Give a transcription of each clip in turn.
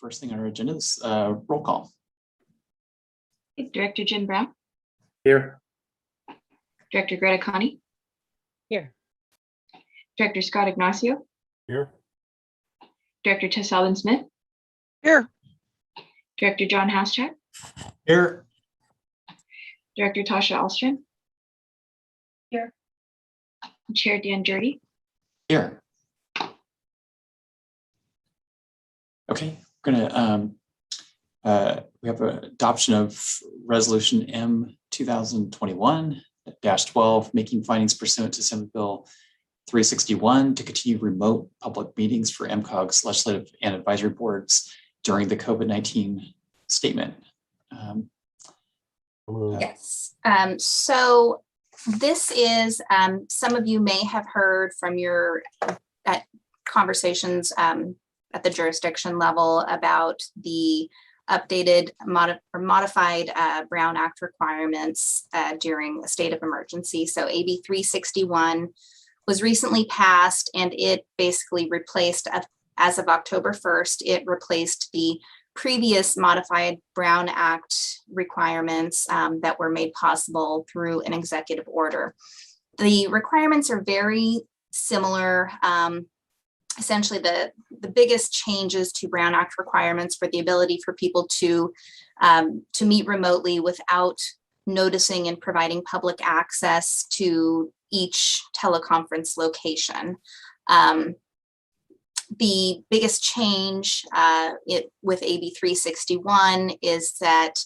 first thing on our agenda is roll call. Director Jim Brown. Here. Director Greta Connie. Here. Director Scott Ignacio. Here. Director Tess Allen Smith. Here. Director John Haschak. Here. Director Tasha Alstrom. Here. Chair Dan Jurdy. Here. Okay, we're gonna we have an adoption of resolution M 2021-12, making findings pursuant to Senate Bill 361 to continue remote public meetings for MCOG's legislative and advisory boards during the COVID-19 statement. Yes. So this is, some of you may have heard from your conversations at the jurisdiction level about the updated modified Brown Act requirements during a state of emergency. So AB 361 was recently passed, and it basically replaced, as of October 1st, it replaced the previous modified Brown Act requirements that were made possible through an executive order. The requirements are very similar. Essentially, the biggest changes to Brown Act requirements for the ability for people to meet remotely without noticing and providing public access to each teleconference location. The biggest change with AB 361 is that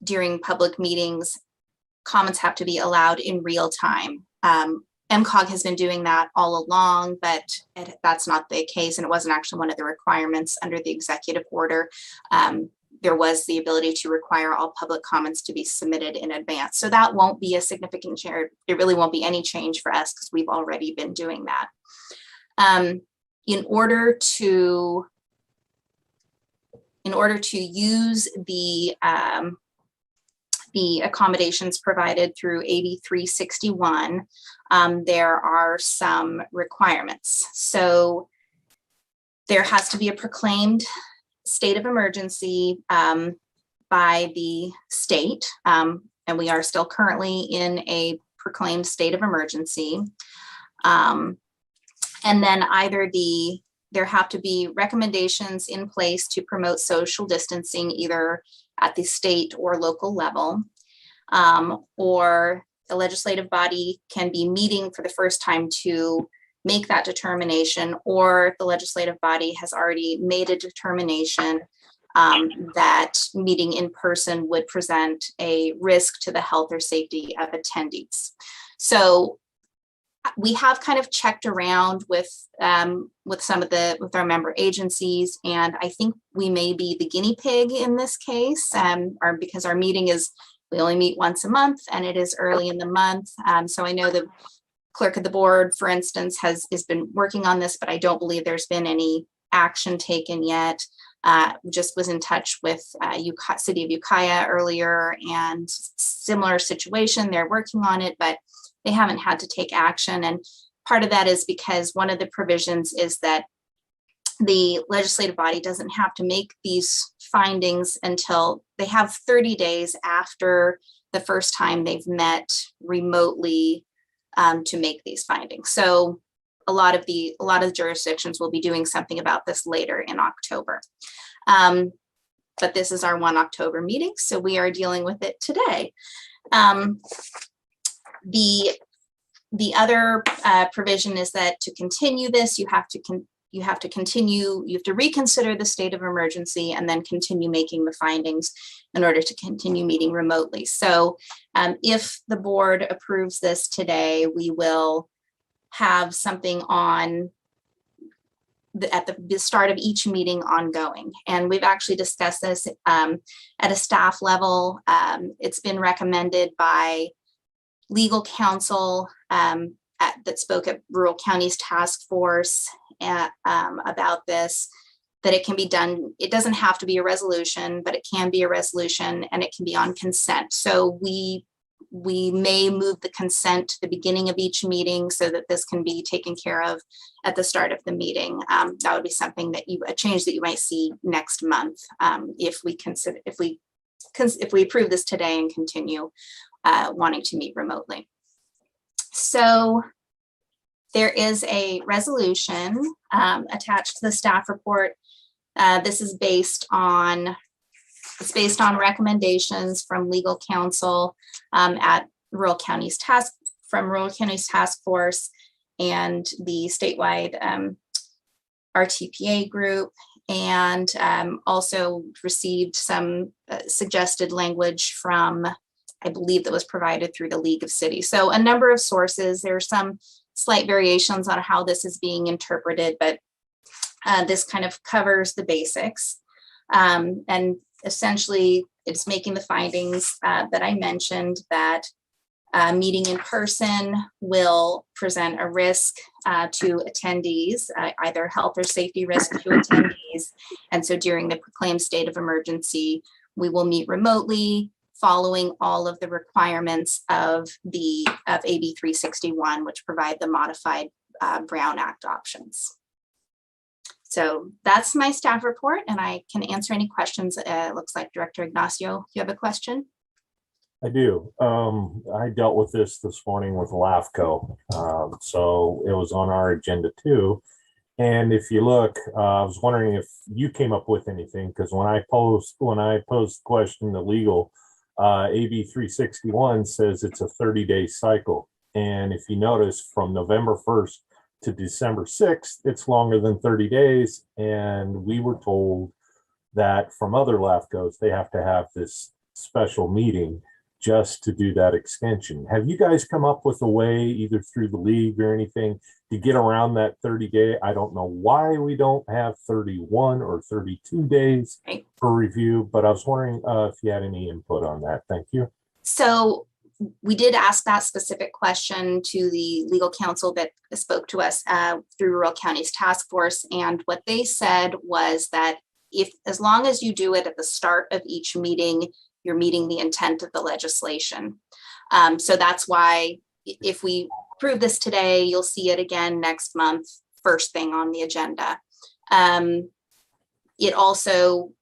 during public meetings, comments have to be allowed in real time. MCOG has been doing that all along, but that's not the case, and it wasn't actually one of the requirements under the executive order. There was the ability to require all public comments to be submitted in advance. So that won't be a significant change. It really won't be any change for us because we've already been doing that. In order to use the accommodations provided through AB 361, there are some requirements. So there has to be a proclaimed state of emergency by the state, and we are still currently in a proclaimed state of emergency. And then there have to be recommendations in place to promote social distancing, either at the state or local level, or the legislative body can be meeting for the first time to make that determination, or the legislative body has already made a determination that meeting in person would present a risk to the health or safety of attendees. So we have kind of checked around with our member agencies, and I think we may be the guinea pig in this case, because our meeting we only meet once a month, and it is early in the month. So I know the clerk of the board, for instance, has been working on this, but I don't believe there's been any action taken yet. Just was in touch with City of Ukiah earlier, and similar situation. They're working on it, but they haven't had to take action. And part of that is because one of the provisions is that the legislative body doesn't have to make these findings until they have 30 days after the first time they've met remotely to make these findings. So a lot of the jurisdictions will be doing something about this later in October. But this is our 1 October meeting, so we are dealing with it today. The other provision is that to continue this, you have to reconsider the state of emergency and then continue making the findings in order to continue meeting remotely. So if the board approves this today, we will have something on at the start of each meeting ongoing. And we've actually discussed this at a staff level. It's been recommended by legal counsel that spoke at Rural Counties Task Force about this, that it can be done. It doesn't have to be a resolution, but it can be a resolution, and it can be on consent. So we we may move the consent to the beginning of each meeting so that this can be taken care of at the start of the meeting. That would be something that a change that you might see next month if we approve this today and continue wanting to meet remotely. So there is a resolution attached to the staff report. This is based on recommendations from legal counsel at Rural County's Task Force and the statewide RTPA group, and also received some suggested language from, I believe, that was provided through the League of Cities. So a number of sources. There are some slight variations on how this is being interpreted, but this kind of covers the basics. And essentially, it's making the findings that I mentioned, that meeting in person will present a risk to attendees, either health or safety risk to attendees. And so during the proclaimed state of emergency, we will meet remotely, following all of the requirements of AB 361, which provide the modified Brown Act options. So that's my staff report, and I can answer any questions. It looks like Director Ignacio, you have a question? I do. I dealt with this morning with LAFCO. So it was on our agenda too. And if you look, I was wondering if you came up with anything, because when I posed the question to legal, AB 361 says it's a 30-day cycle. And if you notice, from November 1st to December 6th, it's longer than 30 days. And we were told that from other LAFCOs, they have to have this special meeting just to do that extension. Have you guys come up with a way, either through the league or anything, to get around that 30-day? I don't know why we don't have 31 or 32 days for review, but I was wondering if you had any input on that. Thank you. So we did ask that specific question to the legal counsel that spoke to us through Rural County's task force. And what they said was that as long as you do it at the start of each meeting, you're meeting the intent of the legislation. So that's why if we approve this today, you'll see it again next month, first thing on the agenda. It also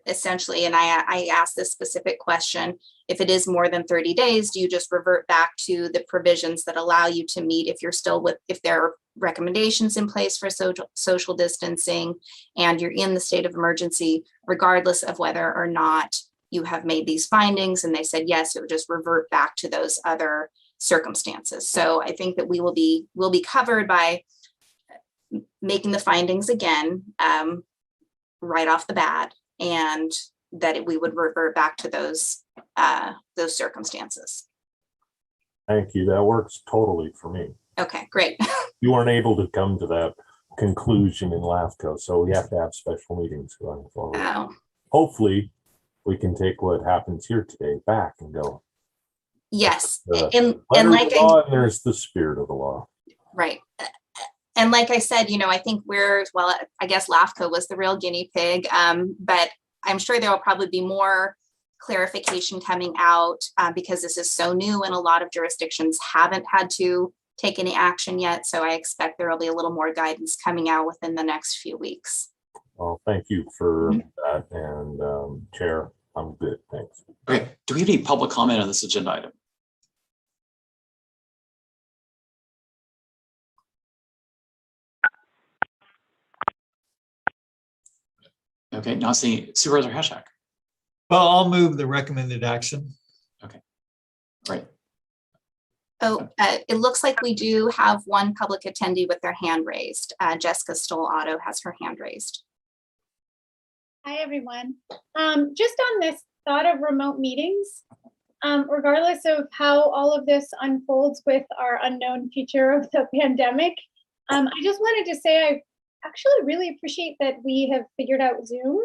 essentially, and I asked this specific question, if it is more than 30 days, do you just revert back to the provisions that allow you to meet if there are recommendations in place for social distancing and you're in the state of emergency, regardless of whether or not you have made these findings? And they said, yes, it would just revert back to those other circumstances. So I think that we'll be covered by making the findings again right off the bat, and that we would revert back to those circumstances. Thank you. That works totally for me. Okay, great. You weren't able to come to that conclusion in LAFCO, so we have to have special meetings going forward. Oh. Hopefully, we can take what happens here today back and go. Yes, and like there's the spirit of the law. Right. And like I said, I think I guess LAFCO was the real guinea pig, but I'm sure there will probably be more clarification coming out because this is so new and a lot of jurisdictions haven't had to take any action yet. So I expect there will be a little more guidance coming out within the next few weeks. Well, thank you for that. And Chair, I'm good. Thanks. Okay. Do we have any public comment on this agenda item? Okay, now seeing Supervisor Hashak. Well, I'll move the recommended action. Okay, right. Oh, it looks like we do have one public attendee with their hand raised. Jessica Stoll-Otto has her hand raised. Hi, everyone. Just on this thought of remote meetings, regardless of how all of this unfolds with our unknown future of the pandemic, I just wanted to say I actually really appreciate that we have figured out Zoom.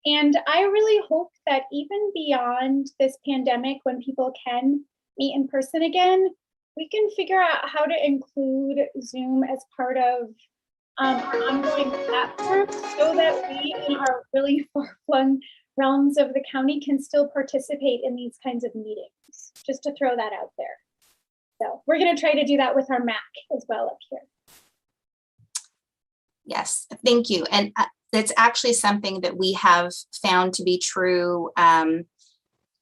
And I really hope that even beyond this pandemic, when people can meet in person again, we can figure out how to include Zoom as part of our ongoing platform so that we in our really far-flung realms of the county can still participate in these kinds of meetings. just to throw that out there. So we're going to try to do that with our MAC as well up here. Yes, thank you. And it's actually something that we have found to be true,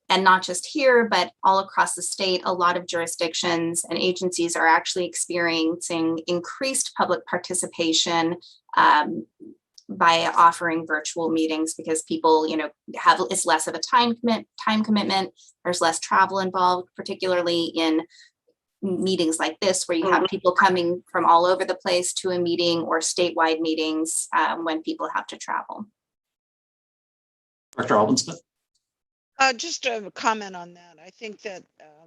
and not just here, but all across the state. A lot of jurisdictions and agencies are actually experiencing increased public participation by offering virtual meetings, because people, have, it's less of a time commitment. There's less travel involved, particularly in meetings like this, where you have people coming from all over the place to a meeting, or statewide meetings when people have to travel. Director Alden-Smith? Just a comment on that. I think that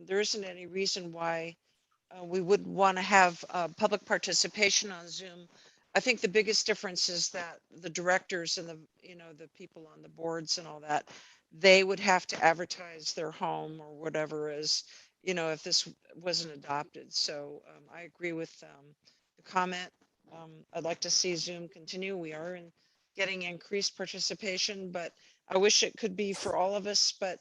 there isn't any reason why we would want to have public participation on Zoom. I think the biggest difference is that the directors and the people on the boards and all that, they would have to advertise their home or whatever is, if this wasn't adopted. So I agree with the comment. I'd like to see Zoom continue. We are getting increased participation, but I wish it could be for all of us. But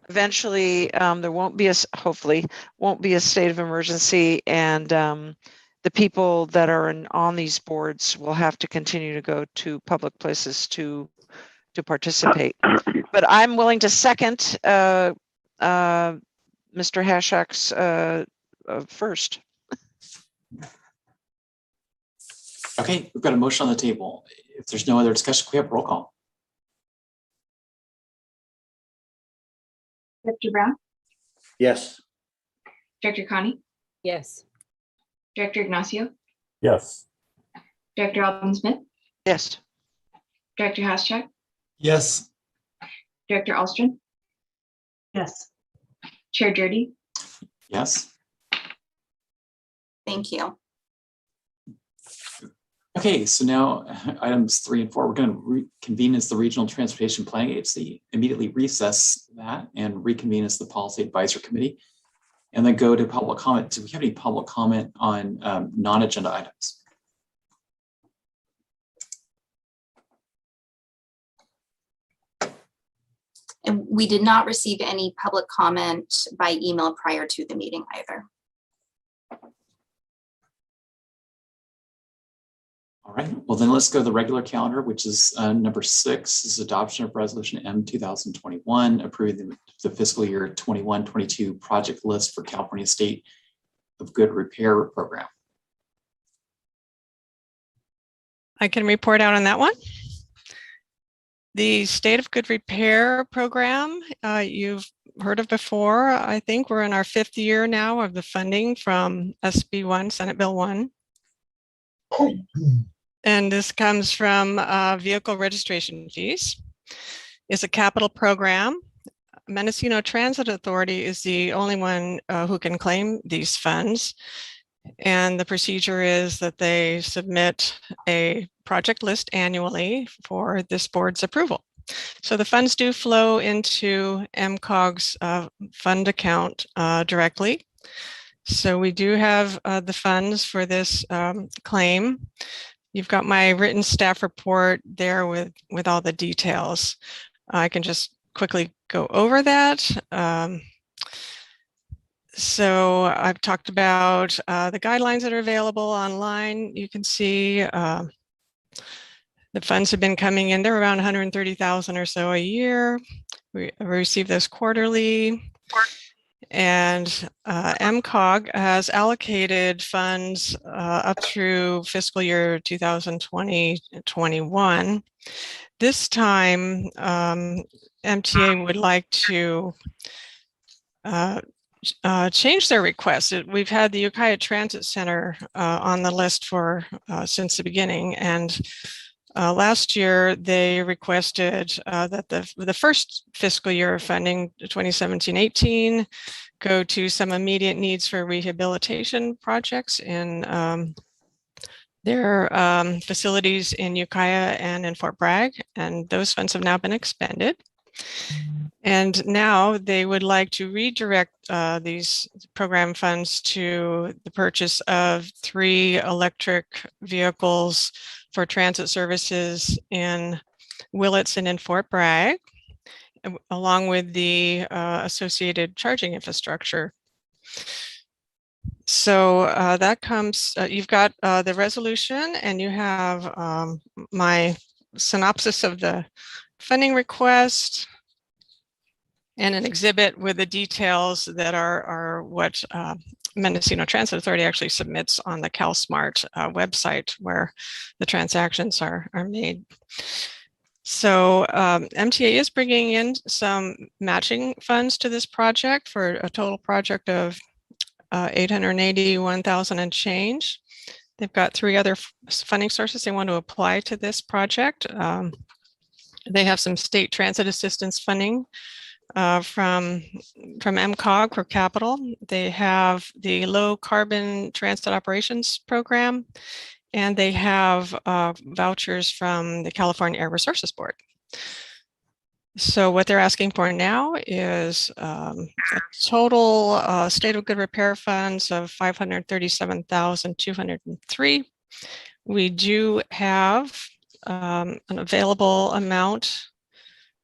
eventually there hopefully won't be a state of emergency, and the people that are on these boards will have to continue to go to public places to participate. But I'm willing to second Mr. Hashak's first. Okay, we've got a motion on the table. If there's no other discussion, can we have roll call? Director Brown, Yes. Director Connie, Yes. Director Ignacio, Yes. Director Alden-Smith, Yes. Director Haschak, Yes. Director Alstron, Yes. Chair Jordy, Yes. Thank you. Okay, so now items 3 and 4, we're going to reconvene as the Regional Transportation Planning Agency, immediately recess that and reconvene as the Policy Advisory Committee, and then go to public comment. Do we have any public comment on non-agenda items? And we did not receive any public comment by email prior to the meeting either. All right, well then let's go to the regular calendar, which is number 6 is adoption of resolution M 2021, approving the fiscal year 21-22 project list for California State of Good Repair Program. I can report out on that one. The State of Good Repair Program, you've heard of before. I think we're in our 5th year now of the funding from SB 1, Senate Bill 1. And this comes from vehicle registration fees. It's a capital program. Mendocino Transit Authority is the only one who can claim these funds. And the procedure is that they submit a project list annually for this board's approval. So the funds do flow into MCOG's fund account directly. So we do have the funds for this claim. You've got my written staff report there with all the details. I can just quickly go over that. So I've talked about the guidelines that are available online. You can see the funds have been coming in. They're around 130,000 or so a year. We receive this quarterly. And MCOG has allocated funds up through fiscal year 2020-21. This time, MTA would like to change their request. We've had the Ukiah Transit Center on the list for since the beginning, and last year they requested that the first fiscal year of funding, 2017-18, go to some immediate needs for rehabilitation projects in their facilities in Ukiah and in Fort Bragg, and those funds have now been expended. And now they would like to redirect these program funds to the purchase of 3 electric vehicles for transit services in Willits and in Fort Bragg. along with the associated charging infrastructure. So that comes, you've got the resolution, and you have my synopsis of the funding request and an exhibit with the details that are what Mendocino Transit Authority actually submits on the CalSmart website, where the transactions are made. So MTA is bringing in some matching funds to this project for a total project of 881,000 and change. They've got 3 other funding sources they want to apply to this project. They have some state transit assistance funding from MCOG for capital. They have the low carbon transit operations program, and they have vouchers from the California Air Resources Board. So what they're asking for now is a total state of good repair funds of 537,203. We do have an available amount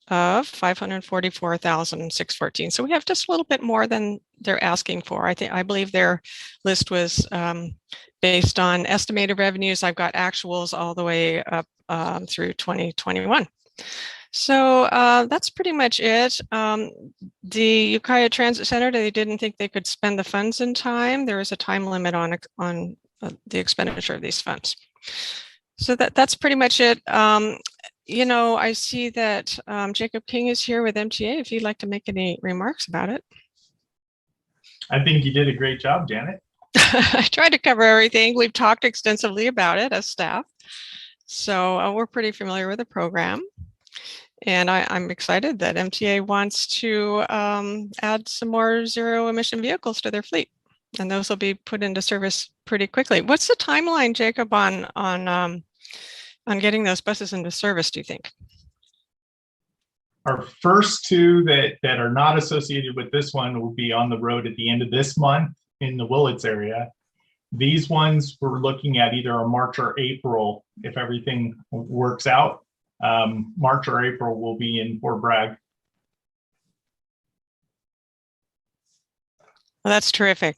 of 544,614. So we have just a little bit more than they're asking for. I believe their list was based on estimated revenues. I've got actuals all the way up through 2021. So that's pretty much it. The Ukiah Transit Center, they didn't think they could spend the funds in time. There is a time limit on the expenditure of these funds. So that's pretty much it. You know, I see that Jacob King is here with MTA, if you'd like to make any remarks about it. I think you did a great job, Janet. I tried to cover everything. We've talked extensively about it as staff. So we're pretty familiar with the program. And I'm excited that MTA wants to add some more zero emission vehicles to their fleet. And those will be put into service pretty quickly. What's the timeline, Jacob, on getting those buses into service, do you think? Our first 2 that are not associated with this one will be on the road at the end of this month in the Willits area. These ones we're looking at either a March or April if everything works out. March or April will be in Fort Bragg. Well, that's terrific.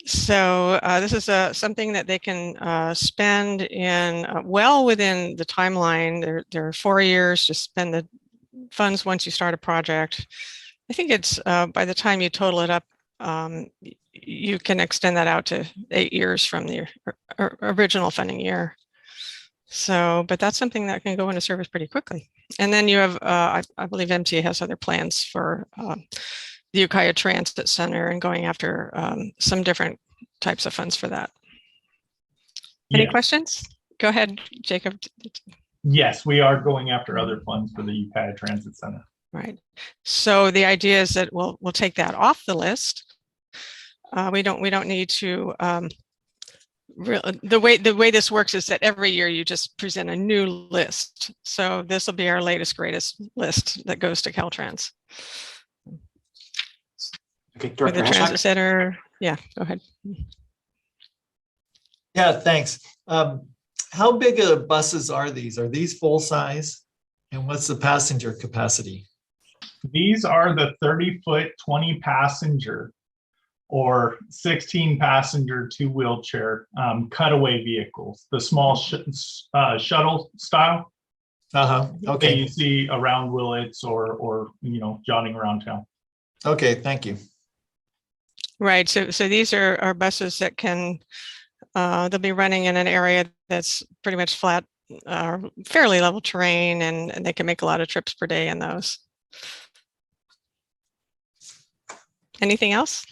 So this is something that they can spend in well within the timeline. There are 4 years to spend the funds once you start a project. I think it's by the time you total it up, you can extend that out to 8 years from the original funding year. So, but that's something that can go into service pretty quickly. And then you have, I believe MTA has other plans for the Ukiah Transit Center and going after some different types of funds for that. Any questions? Go ahead, Jacob. Yes, we are going after other funds for the Ukiah Transit Center. Right. So the idea is that we'll take that off the list. We don't need to. The way this works is that every year you just present a new list. So this will be our latest, greatest list that goes to Caltrans. Okay, For Director the transit Haschak? center, yeah, go ahead. Yeah, thanks. How big of buses are these? Are these full size? And what's the passenger capacity? These are the 30-foot, 20-passenger or 16-passenger 2-wheelchair cutaway vehicles, the small shuttle style that Okay. you see around Willits or jotting around town. Okay, thank you. Right. So these are buses that can they'll be running in an area that's pretty much flat, fairly level terrain, and they can make a lot of trips per day in those. Anything else?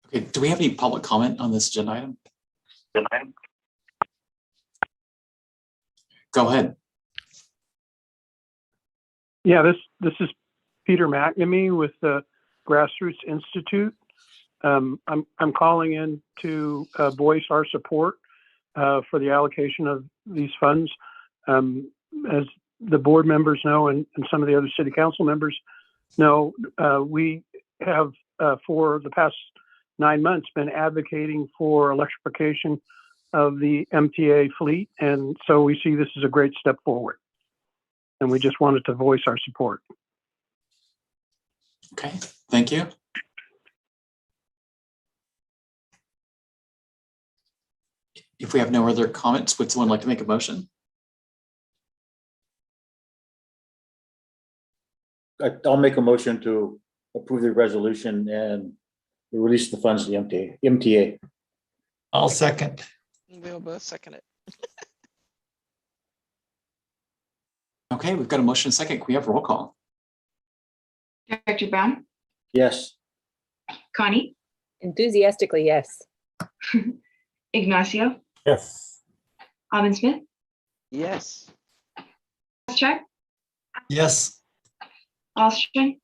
Okay, do we have any public comment on this agenda item? Go ahead. Yeah, this is Peter McNamee with the Grassroots Institute. I'm calling in to voice our support for the allocation of these funds. As the board members know, and some of the other city council members know, we have for the past 9 months been advocating for electrification of the MTA fleet, and so we see this as a great step forward. and we just wanted to voice our support. Okay, thank you. If we have no other comments, would someone like to make a motion? I'll make a motion to approve the resolution and release the funds to the MTA. I'll second. We'll both second it. Okay, we've got a motion and a second. Can we have roll call? Director Brown, Yes. Connie, Enthusiastically, yes. Ignacio, Yes. Alvin Smith, Yes. Hascheck, Yes. Alstron,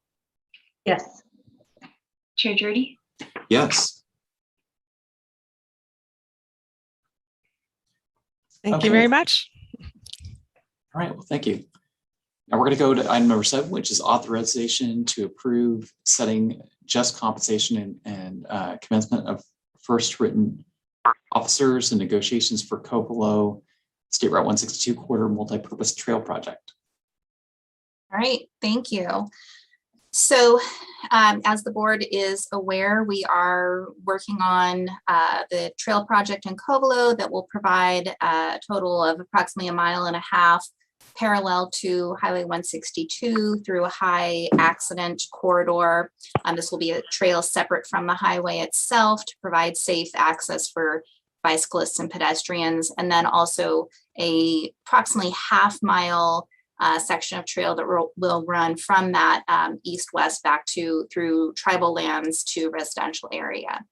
Yes. Chair Jordy. Yes. Thank Okay. you very much. All right, well, thank you. Now we're going to go to item number 7, which is authorization to approve setting just compensation and commencement of first written officers and negotiations for Covelo State Route 162 corridor multi-purpose trail project. All right, thank you. So as the board is aware, we are working on the trail project in Covelo that will provide a total of approximately 1.5 miles parallel to Highway 162 through a high accident corridor. This will be a trail separate from the highway itself to provide safe access for bicyclists and pedestrians, and then also a approximately 1/2 mile section of trail that will run from that east-west back through tribal lands to residential area.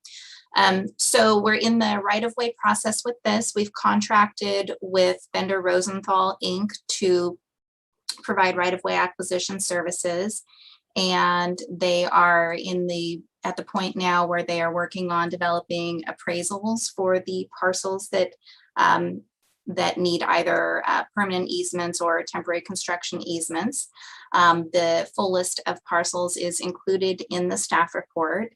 So we're in the right-of-way process with this. We've contracted with vendor Rosenthal Inc. to provide right-of-way acquisition services. And they are at the point now where they are working on developing appraisals for the parcels that need either permanent easements or temporary construction easements. The full list of parcels is included in the staff report.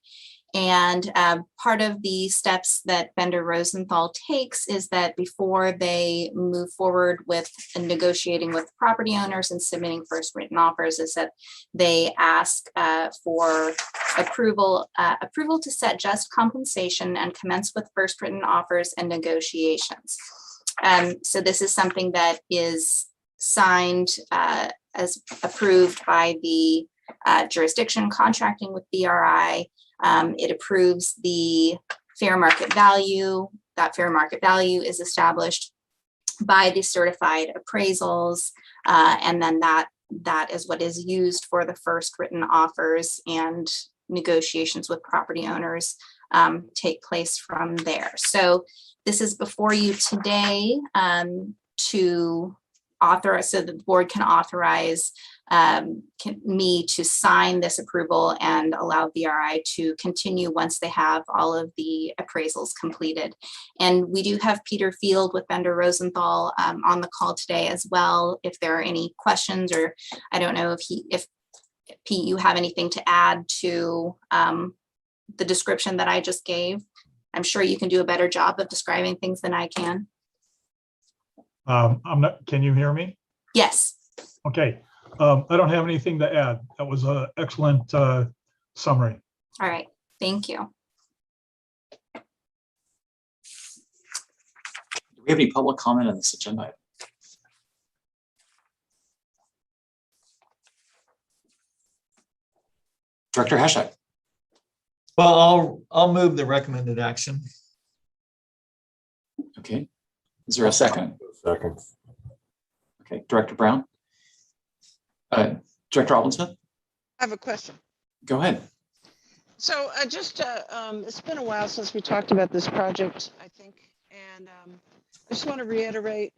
And part of the steps that vendor Rosenthal takes is that before they move forward with negotiating with property owners and submitting first written offers, is that they ask for approval to set just compensation and commence with first written offers and negotiations. So this is something that is signed as approved by the jurisdiction contracting with BRI. It approves the fair market value. That fair market value is established by the certified appraisals. And then that is what is used for the first written offers, and negotiations with property owners take place from there. So this is before you today to authorize, so the board can authorize me to sign this approval and allow BRI to continue once they have all of the appraisals completed. And we do have Peter Field with vendor Rosenthal on the call today as well. If there are any questions, or I don't know if Pete, you have anything to add to the description that I just gave. I'm sure you can do a better job of describing things than I can. Can you hear me? Yes. Okay. I don't have anything to add. That was an excellent summary. All right. Thank you. Do we have any public comment on this agenda item? Director Hascheck. Well, I'll move the recommended action. Okay. Is there a second? Second. Okay, Director Brown. Director Alden-Smith, I have a question. go ahead. So it's been a while since we talked about this project, I think. And I just want to reiterate,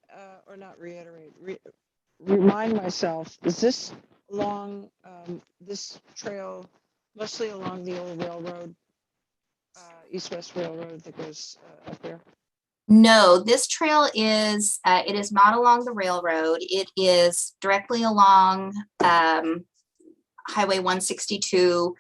or not reiterate, remind myself, is this along this trail, mostly along the old railroad, east-west railroad that goes up there? No, this trail is, it is not along the railroad. It is directly along Highway 162,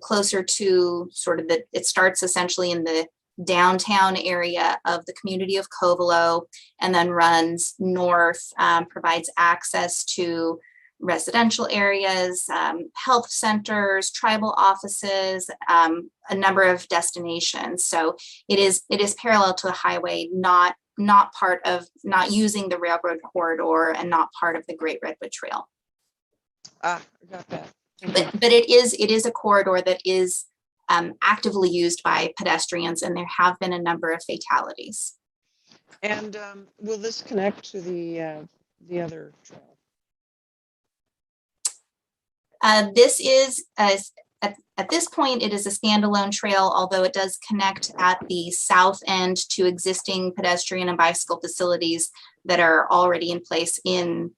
closer to sort of it starts essentially in the downtown area of the community of Covelo, and then runs north, provides access to residential areas, health centers, tribal offices, a number of destinations. So it is parallel to a highway, not using the railroad corridor and not part of the Great Redwood Trail. I got that. But it is a corridor that is actively used by pedestrians, and there have been a number of fatalities. And will this connect to the other trail? This is, at this point, it is a standalone trail, although it does connect at the south end to existing pedestrian and bicycle facilities that are already in place in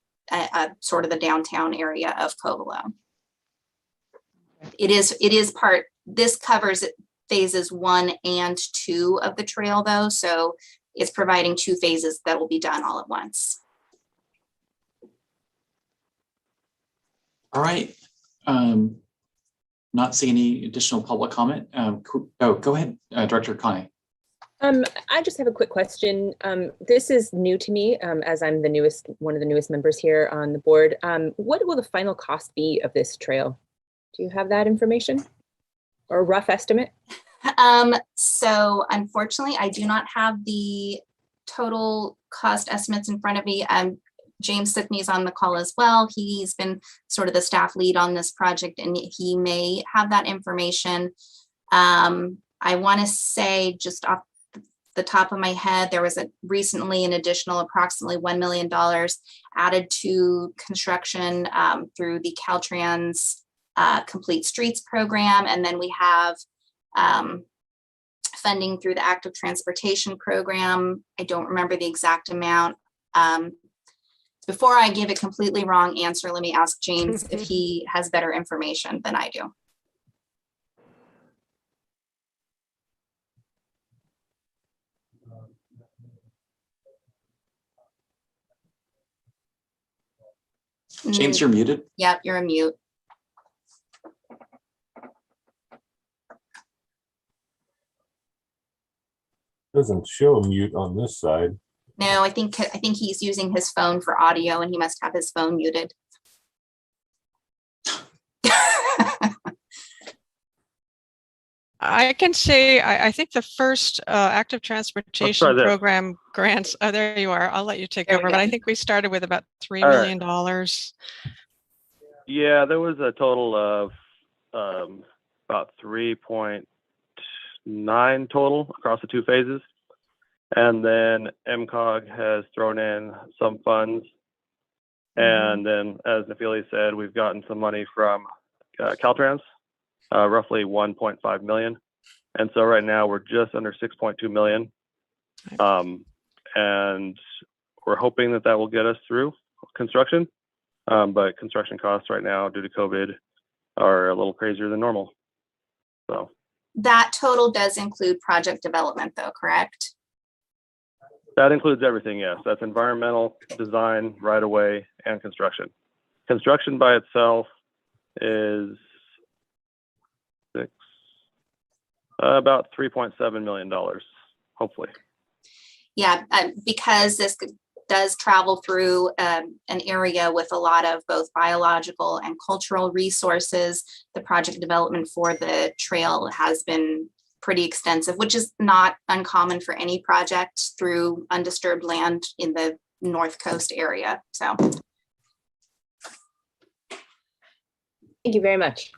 sort of the downtown area of Covelo. It is part, this covers phases 1 and 2 of the trail though, so it's providing 2 phases that will be done all at once. All right. Not seeing any additional public comment. Go ahead, Director Connie. I just have a quick question. This is new to me, as I'm one of the newest members here on the board. What will the final cost be of this trail? Do you have that information or a rough estimate? So unfortunately, I do not have the total cost estimates in front of me. James Sidney is on the call as well. He's been sort of the staff lead on this project, and he may have that information. I want to say, just off the top of my head, there was recently an additional approximately $1 million added to construction through the Caltrans Complete Streets program. And then we have funding through the Active Transportation program. I don't remember the exact amount. Before I give a completely wrong answer, let me ask James if he has better information than I do. James, you're muted. Yep, you're a mute. Doesn't show mute on this side. No, I think he's using his phone for audio, and he must have his phone muted. I can say, I think the first active transportation program grants, there you are. I'll let you take over, but I think we started with about $3 million. Yeah, there was a total of about 3.9 total across the 2 phases. And then MCOG has thrown in some funds. And then, as Nafili said, we've gotten some money from Caltrans, roughly 1.5 million. And so right now we're just under 6.2 million. And we're hoping that will get us through construction. But construction costs right now due to COVID are a little crazier than normal. So that total does include project development though, correct? That includes everything, yes. That's environmental, design, right-of-way, and construction. Construction by itself is about $3.7 million, hopefully. Yeah, because this does travel through an area with a lot of both biological and cultural resources, the project development for the trail has been pretty extensive, which is not uncommon for any project through undisturbed land in the North Coast area. So. Thank you very much.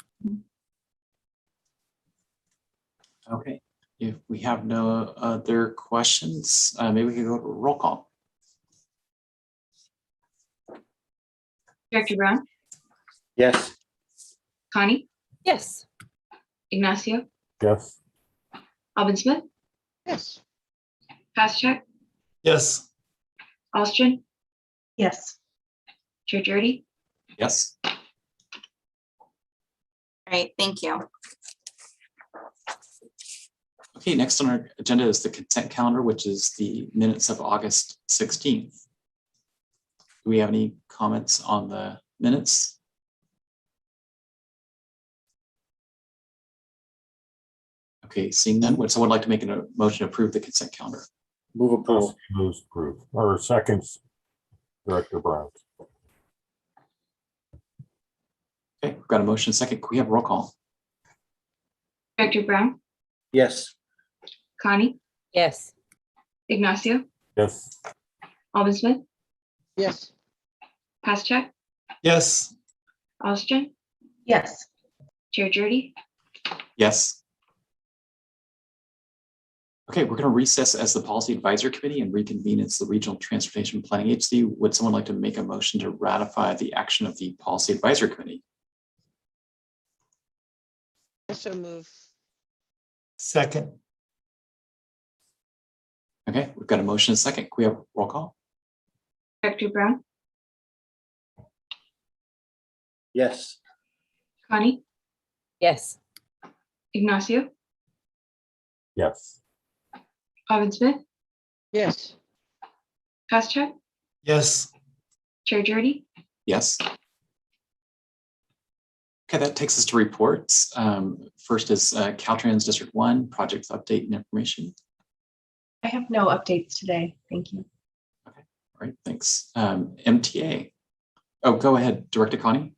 Okay, if we have no other questions, maybe we can go to roll call. Director Brown? Yes. Connie? Yes. Ignacio? Yes. Alvin Smith? Yes. Paschak? Yes. Alstron? Yes. Chair Jurdy? Yes. All right, thank you. Okay, next on our agenda is the consent calendar, which is the minutes of August 16th. Do we have any comments on the minutes? Okay, seeing none, would someone like to make a motion to approve the consent calendar? Move approval. Moves approved, or seconds, Director Brown. Okay, we've got a motion second. Can we have roll call? Director Brown, Yes. Connie, Yes. Ignacio, Yes. Alvin Smith, Yes. Paschak, Yes. Austin, Yes. Chair Jordy. Yes. Okay, we're going to recess as the Policy Advisory Committee and reconvene as the Regional Transportation Planning Agency. Would someone like to make a motion to ratify the action of the Policy Advisory Committee? Also move. Second. Okay, we've got a motion and a second. Can we have roll call? Director Brown, Yes. Connie, Yes. Ignacio, Yes. Alvin Smith, Yes. Paschak, Yes. Chair Jordy. Yes. Okay, that takes us to reports. First is Caltrans District 1, project update and information. I have no updates today. Thank you. Okay, all right, thanks. MTA. Oh, go ahead, Director Connie.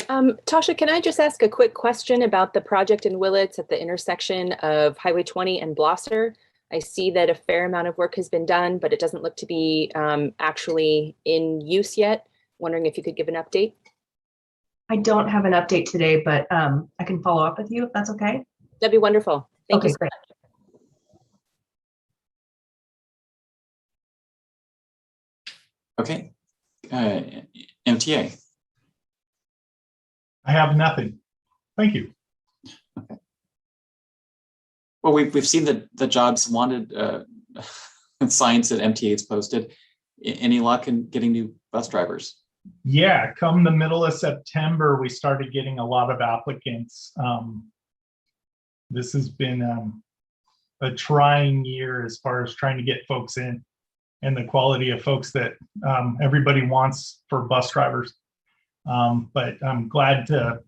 Tasha, can I just ask a quick question about the project in Willits at the intersection of Highway 20 and Blosser? I see that a fair amount of work has been done, but it doesn't look to be actually in use yet. Wondering if you could give an update. I don't have an update today, but I can follow up with you if that's okay. That'd be wonderful. Thank Okay, you so great. much. Okay, MTA. I have nothing. Thank you. Well, we've seen the jobs wanted signs that MTA has posted. Any luck in getting new bus drivers? Yeah, come the middle of September, we started getting a lot of applicants. This has been a trying year as far as trying to get folks in and the quality of folks that everybody wants for bus drivers. But I'm glad to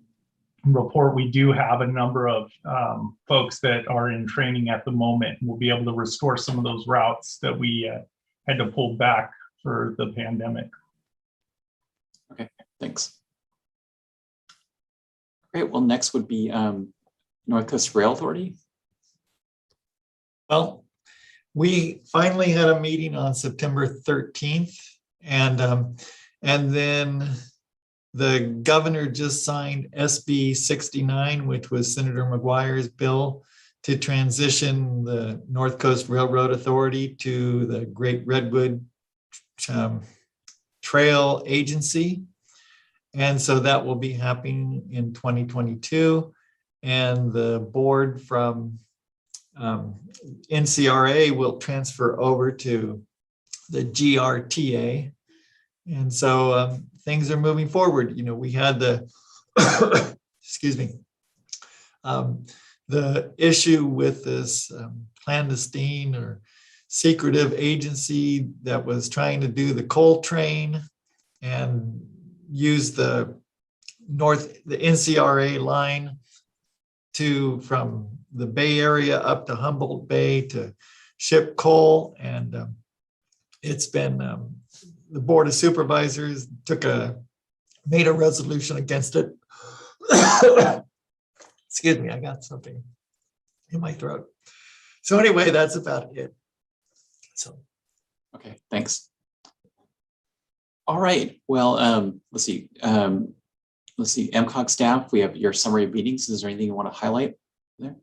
report we do have a number of folks that are in training at the moment. We'll be able to restore some of those routes that we had to pull back for the pandemic. Okay, thanks. Great, well, next would be North Coast Rail Authority. Well, we finally had a meeting on September 13th, and then the governor just signed SB 69, which was Senator McGuire's bill to transition the North Coast Railroad Authority to the Great Redwood Trail Agency. And so that will be happening in 2022. And the board from NCRA will transfer over to the GRTA. And so things are moving forward. You know, we had the, excuse me, the issue with this clandestine or secretive agency that was trying to do the coal train and use the NCRA line from the Bay Area up to Humboldt Bay to ship coal. And it's been, the Board of Supervisors made a resolution against it. Excuse me, I got something in my throat. So anyway, that's about it. So. Okay, thanks. All right, well, let's see. MCOG staff, we have your summary of meetings. Is there anything you want to highlight there?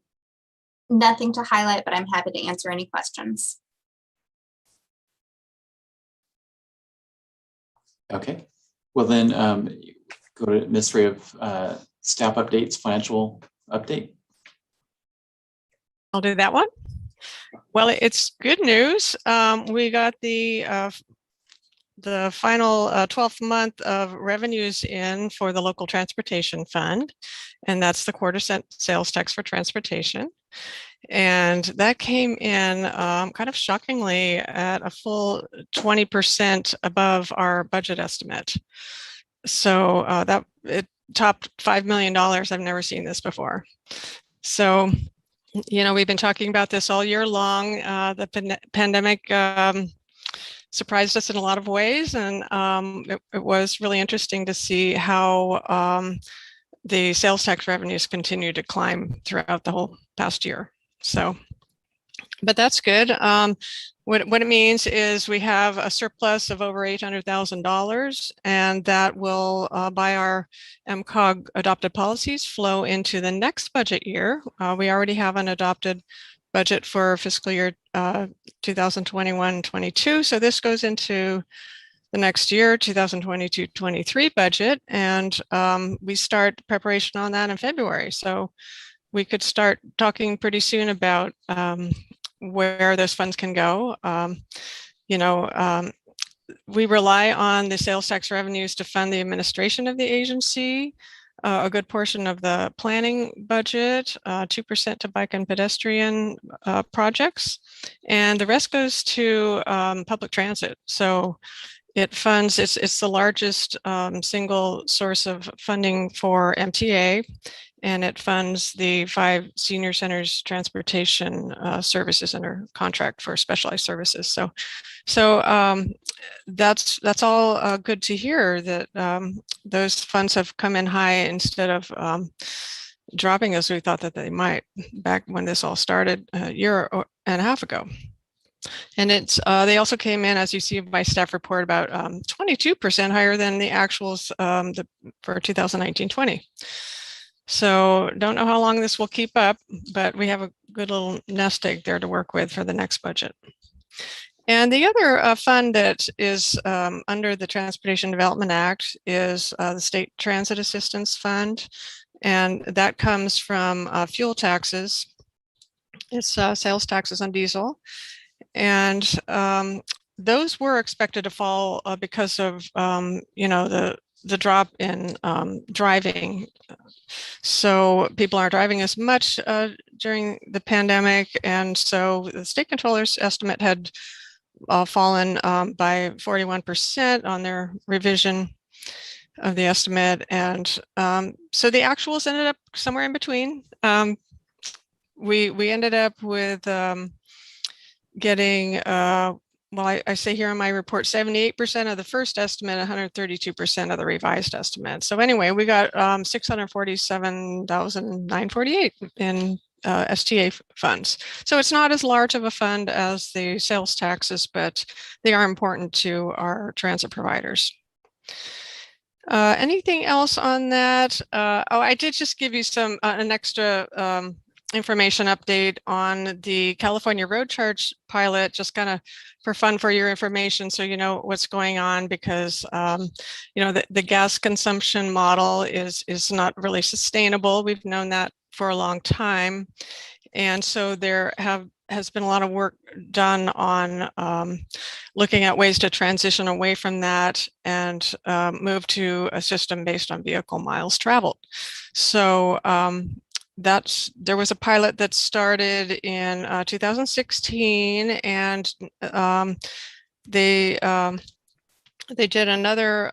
Nothing to highlight, but I'm happy to answer any questions. Okay, well then go to administrative staff updates, financial update. I'll do that one. Well, it's good news. We got the final 12th month of revenues in for the local transportation fund, and that's the quarter cent sales tax for transportation. And that came in kind of shockingly at a full 20% above our budget estimate. So that it topped $5 million. I've never seen this before. So we've been talking about this all year long. The pandemic surprised us in a lot of ways, and it was really interesting to see how the sales tax revenues continue to climb throughout the whole past year. So, but that's good. What it means is we have a surplus of over $800,000, and that will, by our MCOG adopted policies, flow into the next budget year. We already have an adopted budget for fiscal year 2021-22. So this goes into the next year, 2022-23 budget, and we start preparation on that in February. So we could start talking pretty soon about where those funds can go. We rely on the sales tax revenues to fund the administration of the agency, a good portion of the planning budget, 2% to bike and pedestrian projects, and the rest goes to public transit. So it funds, it's the largest single source of funding for MTA, and it funds the 5 senior centers transportation services under contract for specialized services. So that's all good to hear, that those funds have come in high instead of dropping as we thought that they might back when this all started a year and a half ago. And it's they also came in, as you see by staff report, about 22% higher than the actuals for 2019-20. So don't know how long this will keep up, but we have a good little nest egg there to work with for the next budget. And the other fund that is under the Transportation Development Act is the State Transit Assistance Fund, and that comes from fuel taxes. It's sales taxes on diesel. And those were expected to fall because of, the drop in driving. So people aren't driving as much during the pandemic. And so the state controller's estimate had fallen by 41% on their revision of the estimate. And so the actuals ended up somewhere in between. We ended up with getting, I say here in my report, 78% of the first estimate, 132% of the revised estimate. So anyway, we got $647,948 in STA funds. So it's not as large of a fund as the sales taxes, but they are important to our transit providers. Anything else on that? I did just give you an extra information update on the California road charge pilot, just kind of for fun for your information, so you know what's going on, because the gas consumption model is not really sustainable. We've known that for a long time, and so there has been a lot of work done on looking at ways to transition away from that and move to a system based on vehicle miles traveled. So there was a pilot that started in 2016, and they did another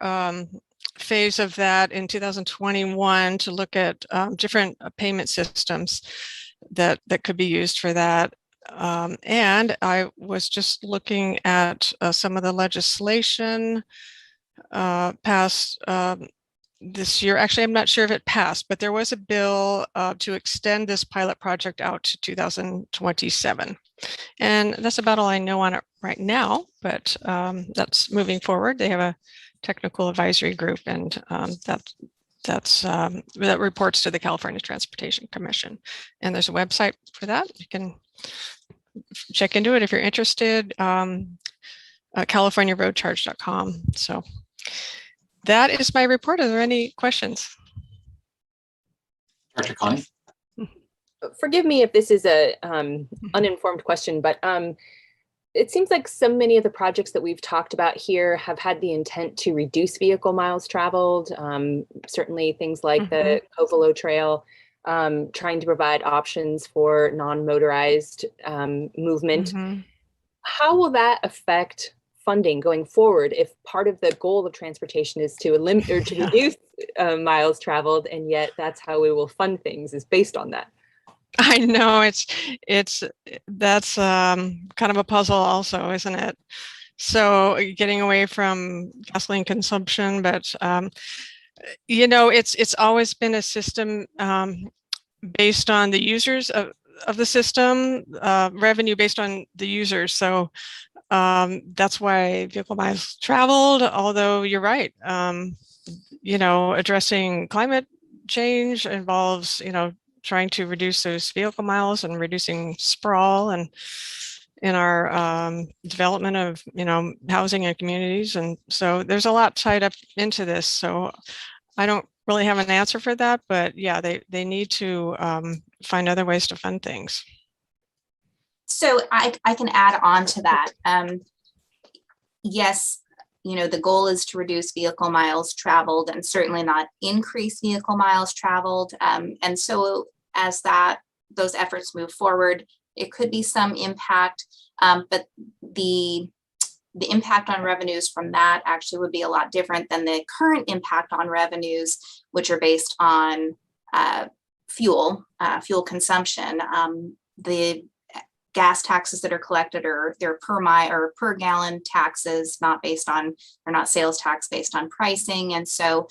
phase of that in 2021 to look at different payment systems that could be used for that. And I was just looking at some of the legislation passed this year. Actually, I'm not sure if it passed, but there was a bill to extend this pilot project out to 2027. And that's about all I know on it right now, but that's moving forward. They have a technical advisory group, and that reports to the California Transportation Commission. And there's a website for that. You can check into it if you're interested, californiaroadcharge.com. So that is my report. Are there any questions? Dr. Connie? Forgive me if this is a uninformed question, but it seems like so many of the projects that we've talked about here have had the intent to reduce vehicle miles traveled. Certainly things like the Covelo Trail, trying to provide options for non-motorized movement. How will that affect funding going forward if part of the goal of transportation is to limit or to reduce miles traveled, and yet that's how we will fund things is based on that? I know that's kind of a puzzle also, isn't it? So getting away from gasoline consumption, but it's always been a system based on the users of the system, revenue based on the users. So that's why vehicle miles traveled, although you're right. Addressing climate change involves, trying to reduce those vehicle miles and reducing sprawl and in our development of, housing and communities. And so there's a lot tied up into this. So I don't really have an answer for that, but yeah, they need to find other ways to fund things. So I can add on to that. Yes, the goal is to reduce vehicle miles traveled and certainly not increase vehicle miles traveled. And so as those efforts move forward, it could be some impact, but the impact on revenues from that actually would be a lot different than the current impact on revenues, which are based on fuel consumption. The gas taxes that are collected they're per mile or per gallon taxes, not sales tax based on pricing. And so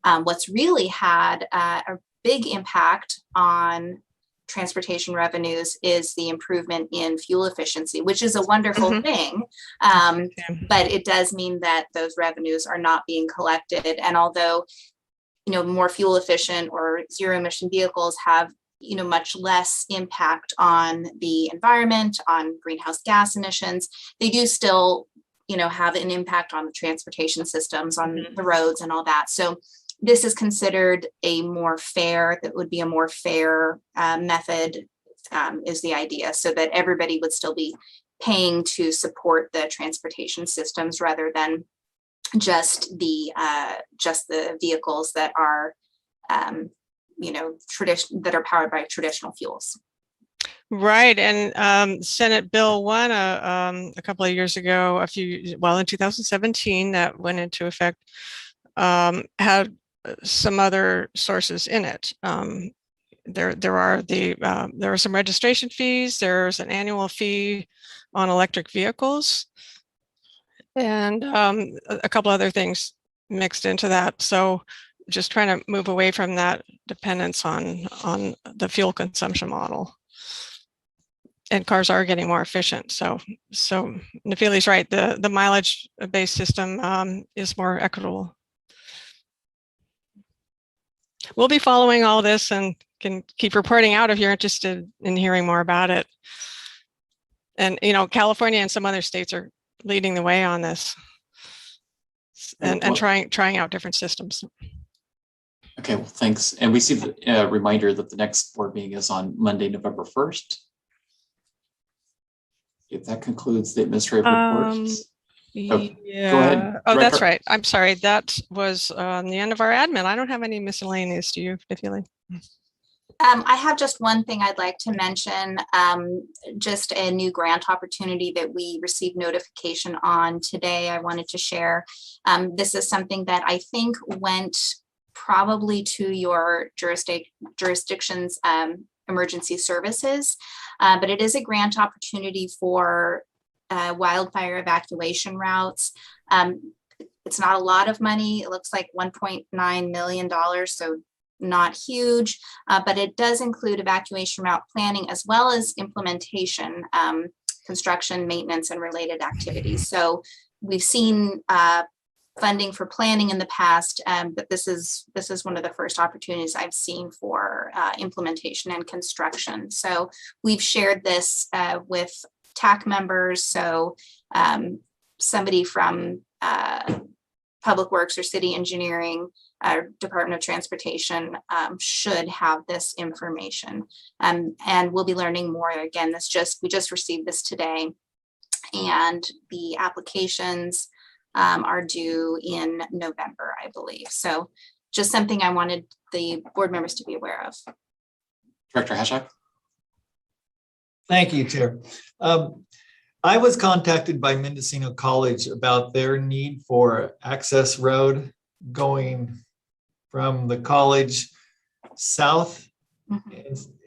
what's really had a big impact on transportation revenues is the improvement in fuel efficiency, which is a wonderful thing. But it does mean that those revenues are not being collected. And although, more fuel efficient or zero emission vehicles have, much less impact on the environment, on greenhouse gas emissions, they do still, have an impact on the transportation systems, on the roads and all that. So this is considered that would be a more fair method, is the idea, so that everybody would still be paying to support the transportation systems rather than just the vehicles that are, that are powered by traditional fuels. Right. And Senate Bill 1 a couple of years ago, in 2017, that went into effect, had some other sources in it. There are some registration fees. There's an annual fee on electric vehicles, and a couple other things mixed into that. So just trying to move away from that dependence on the fuel consumption model. And cars are getting more efficient. So Nafili's right. The mileage-based system is more equitable. We'll be following all this and can keep reporting out if you're interested in hearing more about it. And California and some other states are leading the way on this, and trying out different systems. Okay, well, thanks. And we see the reminder that the next board meeting is on Monday, November 1st. If that concludes the administrative reports. Yeah. Go ahead. Oh, that's right. I'm sorry. That was the end of our admin. I don't have any miscellaneous. Do you, Nafili? I have just one thing I'd like to mention, just a new grant opportunity that we received notification on today. I wanted to share. This is something that I think went probably to your jurisdiction's emergency services, but it is a grant opportunity for wildfire evacuation routes. It's not a lot of money. It looks like $1.9 million, so not huge, but it does include evacuation route planning as well as implementation, construction, maintenance, and related activities. So we've seen funding for planning in the past, but this is one of the first opportunities I've seen for implementation and construction. So we've shared this with TAC members. So somebody from Public Works or City Engineering, Department of Transportation should have this information, and we'll be learning more. Again, we just received this today, and the applications are due in November, I believe. So just something I wanted the board members to be aware of. Director Hashak. Thank you, Chair. I was contacted by Mendocino College about their need for access road going from the college south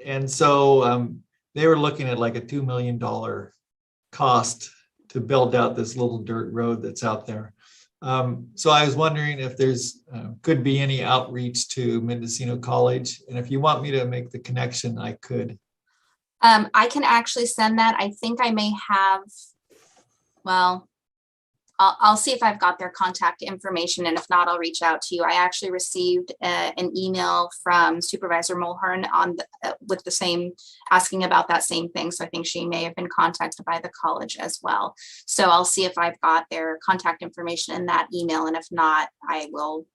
And so they were looking at like a $2 million cost to build out this little dirt road that's out there. So I was wondering if there's could be any outreach to Mendocino College, and if you want me to make the connection, I could. I can actually send that. I think I may have, well, I'll see if I've got their contact information, and if not, I'll reach out to you. I actually received an email from Supervisor Mulhern on with the same, asking about that same thing. So I think she may have been contacted by the college as well. So I'll see if I've got their contact information in that email, and if not, I will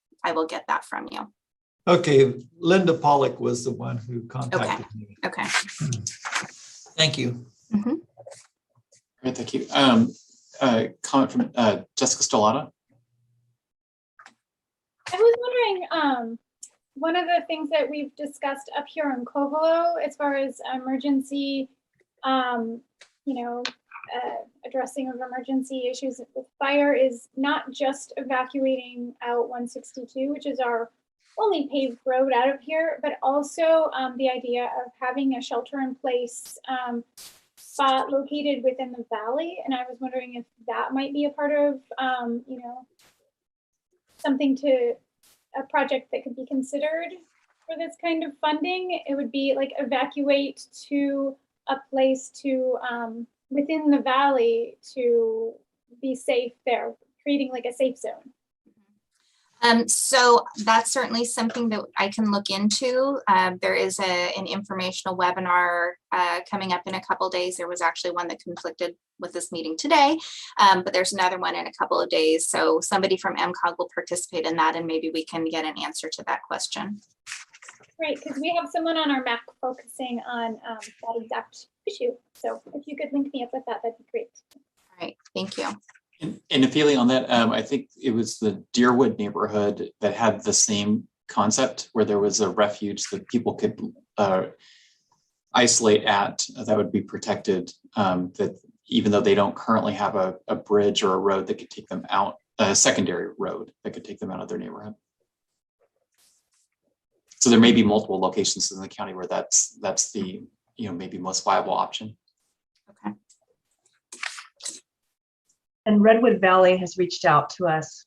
get that from you. Okay, Linda Pollock was the one who contacted me. Okay. Thank you. Mm-hmm. Great, thank you. Comment from Jessica Stellata. I was wondering, one of the things that we've discussed up here in Covelo, as far as emergency, addressing of emergency issues with fire, is not just evacuating out 162, which is our only paved road out of here, but also the idea of having a shelter in place spot located within the valley. And I was wondering if that might be a part of, a project that could be considered for this kind of funding. It would be like evacuate to a place to within the valley to be safe there, creating like a safe zone. So that's certainly something that I can look into. There is an informational webinar coming up in a couple of days. There was actually one that conflicted with this meeting today, but there's another one in a couple of days. So somebody from MCOG will participate in that, and maybe we can get an answer to that question. Right, because we have someone on our MAC focusing on that exact issue. So if you could link me up with that, that'd be great. All right, thank you. And a feeling on that, I think it was the Deerwood neighborhood that had the same concept, where there was a refuge that people could isolate at, that would be protected, that even though they don't currently have a bridge or a road that could take them out, a secondary road that could take them out of their neighborhood. So there may be multiple locations in the county where that's the maybe most viable option. Okay. And Redwood Valley has reached out to us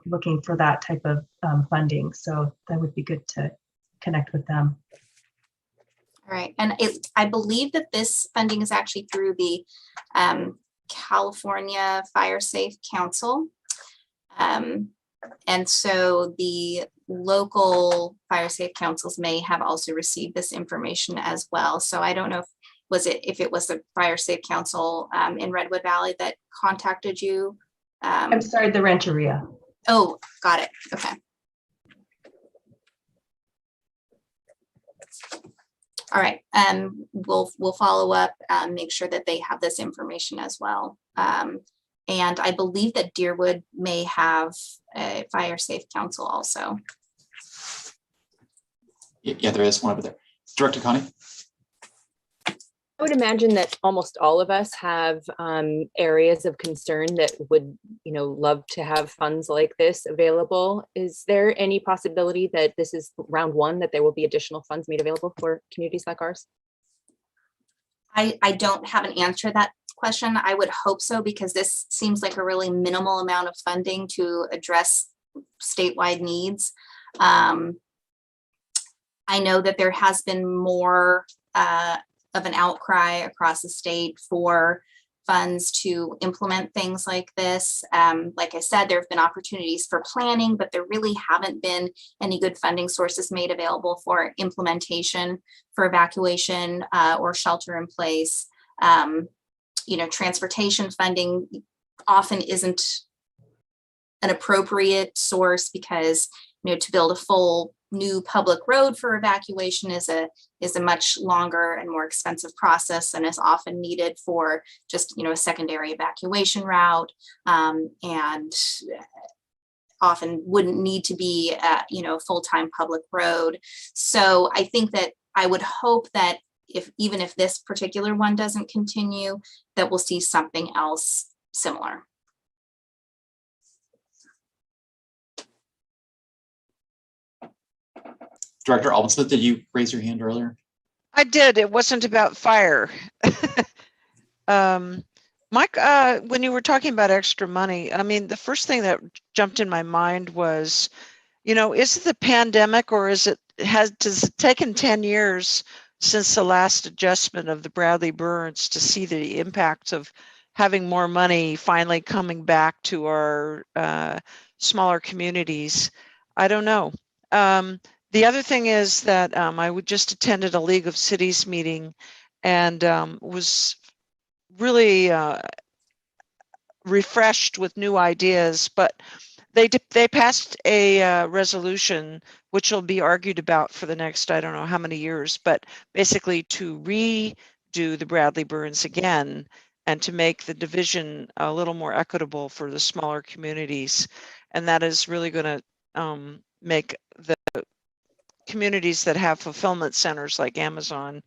looking for that type of funding. So that would be good to connect with them. All right, and I believe that this funding is actually through the California Fire Safe Council. And so the local fire safe councils may have also received this information as well. So I don't know if it was the Fire Safe Council in Redwood Valley that contacted you. I'm sorry, the Rancheria. Oh, got it. Okay. All right, we'll follow up, make sure that they have this information as well. And I believe that Deerwood may have a Fire Safe Council also. Yeah, there is one over there. Director Connie. I would imagine that almost all of us have areas of concern that would, love to have funds like this available. Is there any possibility that this is round one, that there will be additional funds made available for communities like ours? I don't have an answer to that question. I would hope so, because this seems like a really minimal amount of funding to address statewide needs. I know that there has been more of an outcry across the state for funds to implement things like this. Like I said, there have been opportunities for planning, but there really haven't been any good funding sources made available for implementation for evacuation or shelter in place. Transportation funding often isn't an appropriate source, because to build a full new public road for evacuation is a much longer and more expensive process, and is often needed for just a secondary evacuation route, and often wouldn't need to be a full-time public road. So I think that I would hope that even if this particular one doesn't continue, that we'll see something else similar. Director Almsmith, did you raise your hand earlier? I did. It wasn't about fire. Mike, when you were talking about extra money, I mean, the first thing that jumped in my mind was, is it the pandemic, or has it taken 10 years since the last adjustment of the Bradley Burns to see the impacts of having more money finally coming back to our smaller communities? I don't know. The other thing is that I just attended a League of Cities meeting and was really refreshed with new ideas, but they passed a resolution which will be argued about for the next, I don't know how many years, but basically to redo the Bradley Burns again and to make the division a little more equitable for the smaller communities. And that is really going to make the communities that have fulfillment centers like Amazon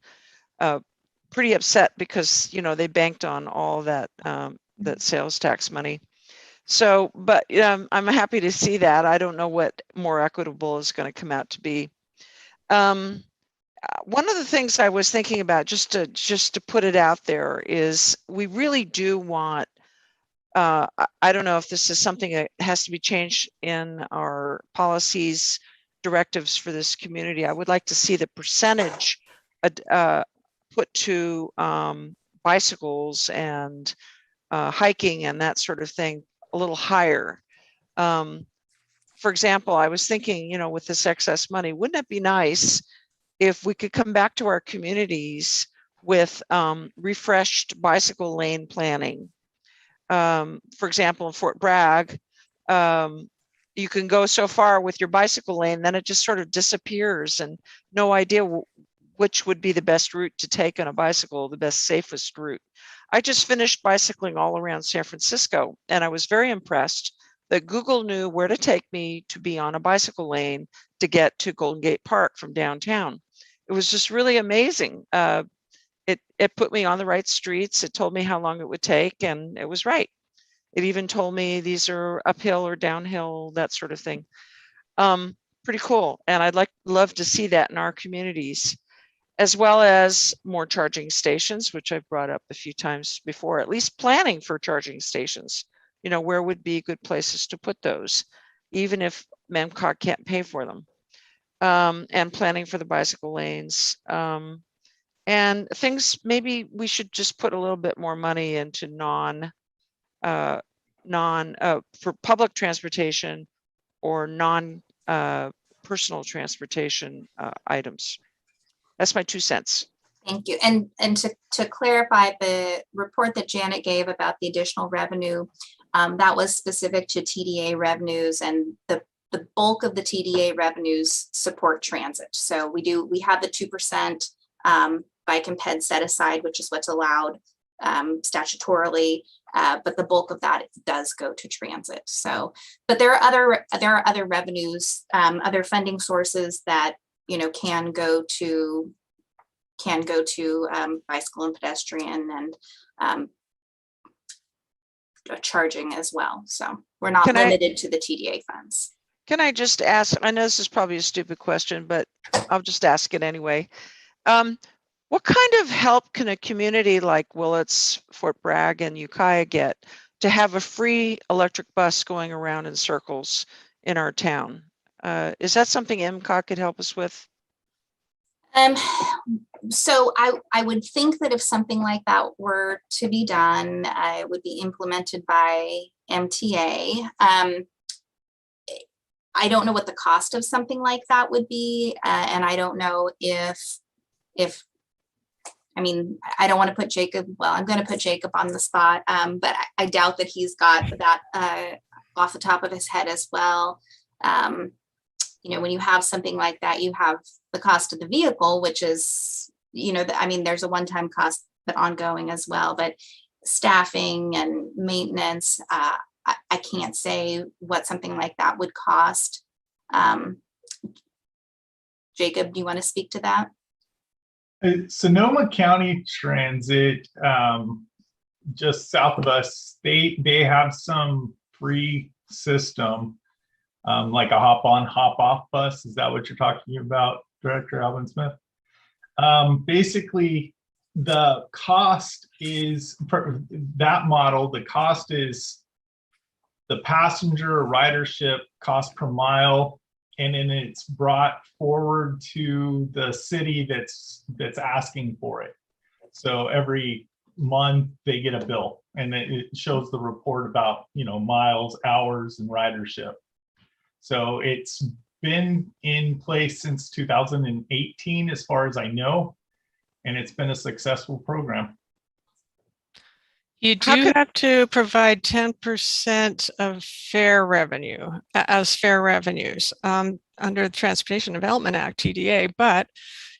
pretty upset because, they banked on all that that sales tax money. So, but I'm happy to see that. I don't know what more equitable is going to come out to be. One of the things I was thinking about, just to put it out there, is we really do want, I don't know if this is something that has to be changed in our policies, directives for this community. I would like to see the percentage put to bicycles and hiking and that sort of thing a little higher. For example, I was thinking, with this excess money, wouldn't it be nice if we could come back to our communities with refreshed bicycle lane planning? For example, in Fort Bragg, you can go so far with your bicycle lane, then it just sort of disappears and no idea which would be the best route to take on a bicycle, the best, safest route. I just finished bicycling all around San Francisco, and I was very impressed that Google knew where to take me to be on a bicycle lane to get to Golden Gate Park from downtown. It was just really amazing. It put me on the right streets. It told me how long it would take, and it was right. It even told me these are uphill or downhill, that sort of thing. Pretty cool. And I'd love to see that in our communities, as well as more charging stations, which I've brought up a few times before, at least planning for charging stations. Where would be good places to put those, even if MemCog can't pay for them, and planning for the bicycle lanes. And things, maybe we should just put a little bit more money into for public transportation or personal transportation items. That's my 2 cents. Thank you. And to clarify, the report that Janet gave about the additional revenue, that was specific to TDA revenues, and the bulk of the TDA revenues support transit. So we have the 2% bike and ped set aside, which is what's allowed statutorily, but the bulk of that does go to transit. So, but there are other revenues, other funding sources that can go to bicycle and pedestrian and charging as well. So we're not limited to the TDA funds. Can I just ask, I know this is probably a stupid question, but I'll just ask it anyway. What kind of help can a community like Willits, Fort Bragg, and Ukiah get to have a free electric bus going around in circles in our town? Is that something MCOG could help us with? So I would think that if something like that were to be done, it would be implemented by MTA. I don't know what the cost of something like that would be. And I don't know if I mean, I don't want to put Jacob, well, I'm going to put Jacob on the spot, but I doubt that he's got that off the top of his head as well. When you have something like that, you have the cost of the vehicle, which is, I mean, there's a one-time cost, but ongoing as well. But staffing and maintenance, I can't say what something like that would cost. Jacob, do you want to speak to that? Sonoma County Transit, just south of us, they have some free system, like a hop-on, hop-off bus. Is that what you're talking about, Director Alvin Smith? Basically, the cost is for that model. The cost is the passenger ridership cost per mile, and then it's brought forward to the city that's asking for it. So every month they get a bill, and it shows the report about, you know, miles, hours, and ridership. So it's been in place since 2018, as far as I know, and it's been a successful program. You do have to provide 10% of fare revenue as fare revenues under the Transportation Development Act, TDA, but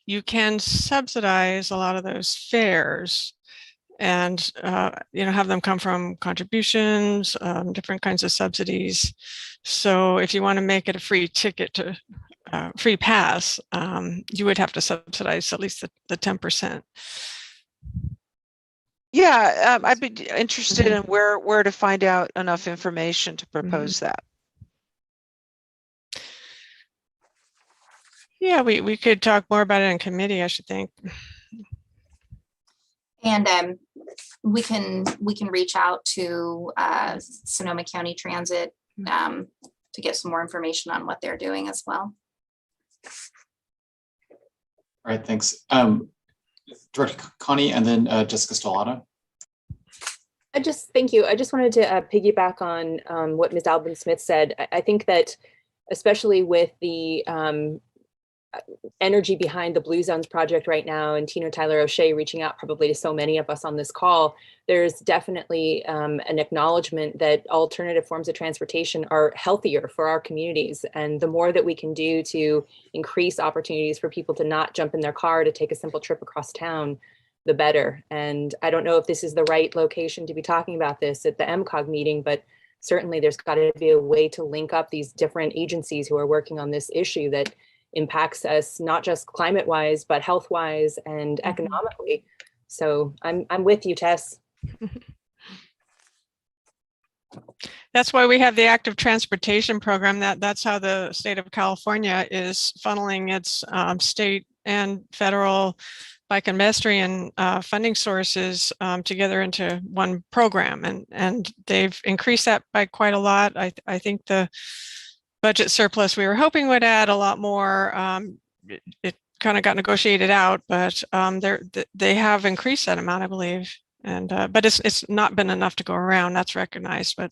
you can subsidize a lot of those fares and you know, have them come from contributions, different kinds of subsidies. So if you want to make it a free ticket to free pass, you would have to subsidize at least the 10%. Yeah, I'd be interested in where to find out enough information to propose that. Yeah, we could talk more about it in committee, I should think. And we can reach out to Sonoma County Transit to get some more information on what they're doing as well. All right, thanks. Director Connie, and then Jessica Stellato. Thank you. I just wanted to piggyback on what Ms. Albin Smith said. I think that especially with the energy behind the Blue Zones project right now, and Tina Tyler O'Shea reaching out probably to so many of us on this call, there's definitely an acknowledgement that alternative forms of transportation are healthier for our communities. And the more that we can do to increase opportunities for people to not jump in their car to take a simple trip across town, the better. And I don't know if this is the right location to be talking about this at the MCOG meeting, but certainly there's got to be a way to link up these different agencies who are working on this issue that impacts us not just climate wise, but health wise and economically. So I'm with you, Tess. That's why we have the active transportation program. That's how the state of California is funneling its state and federal bike and pedestrian funding sources together into one program, and they've increased that by quite a lot. I think the budget surplus we were hoping would add a lot more. It kind of got negotiated out, but they have increased that amount, I believe. And but it's not been enough to go around. That's recognized, but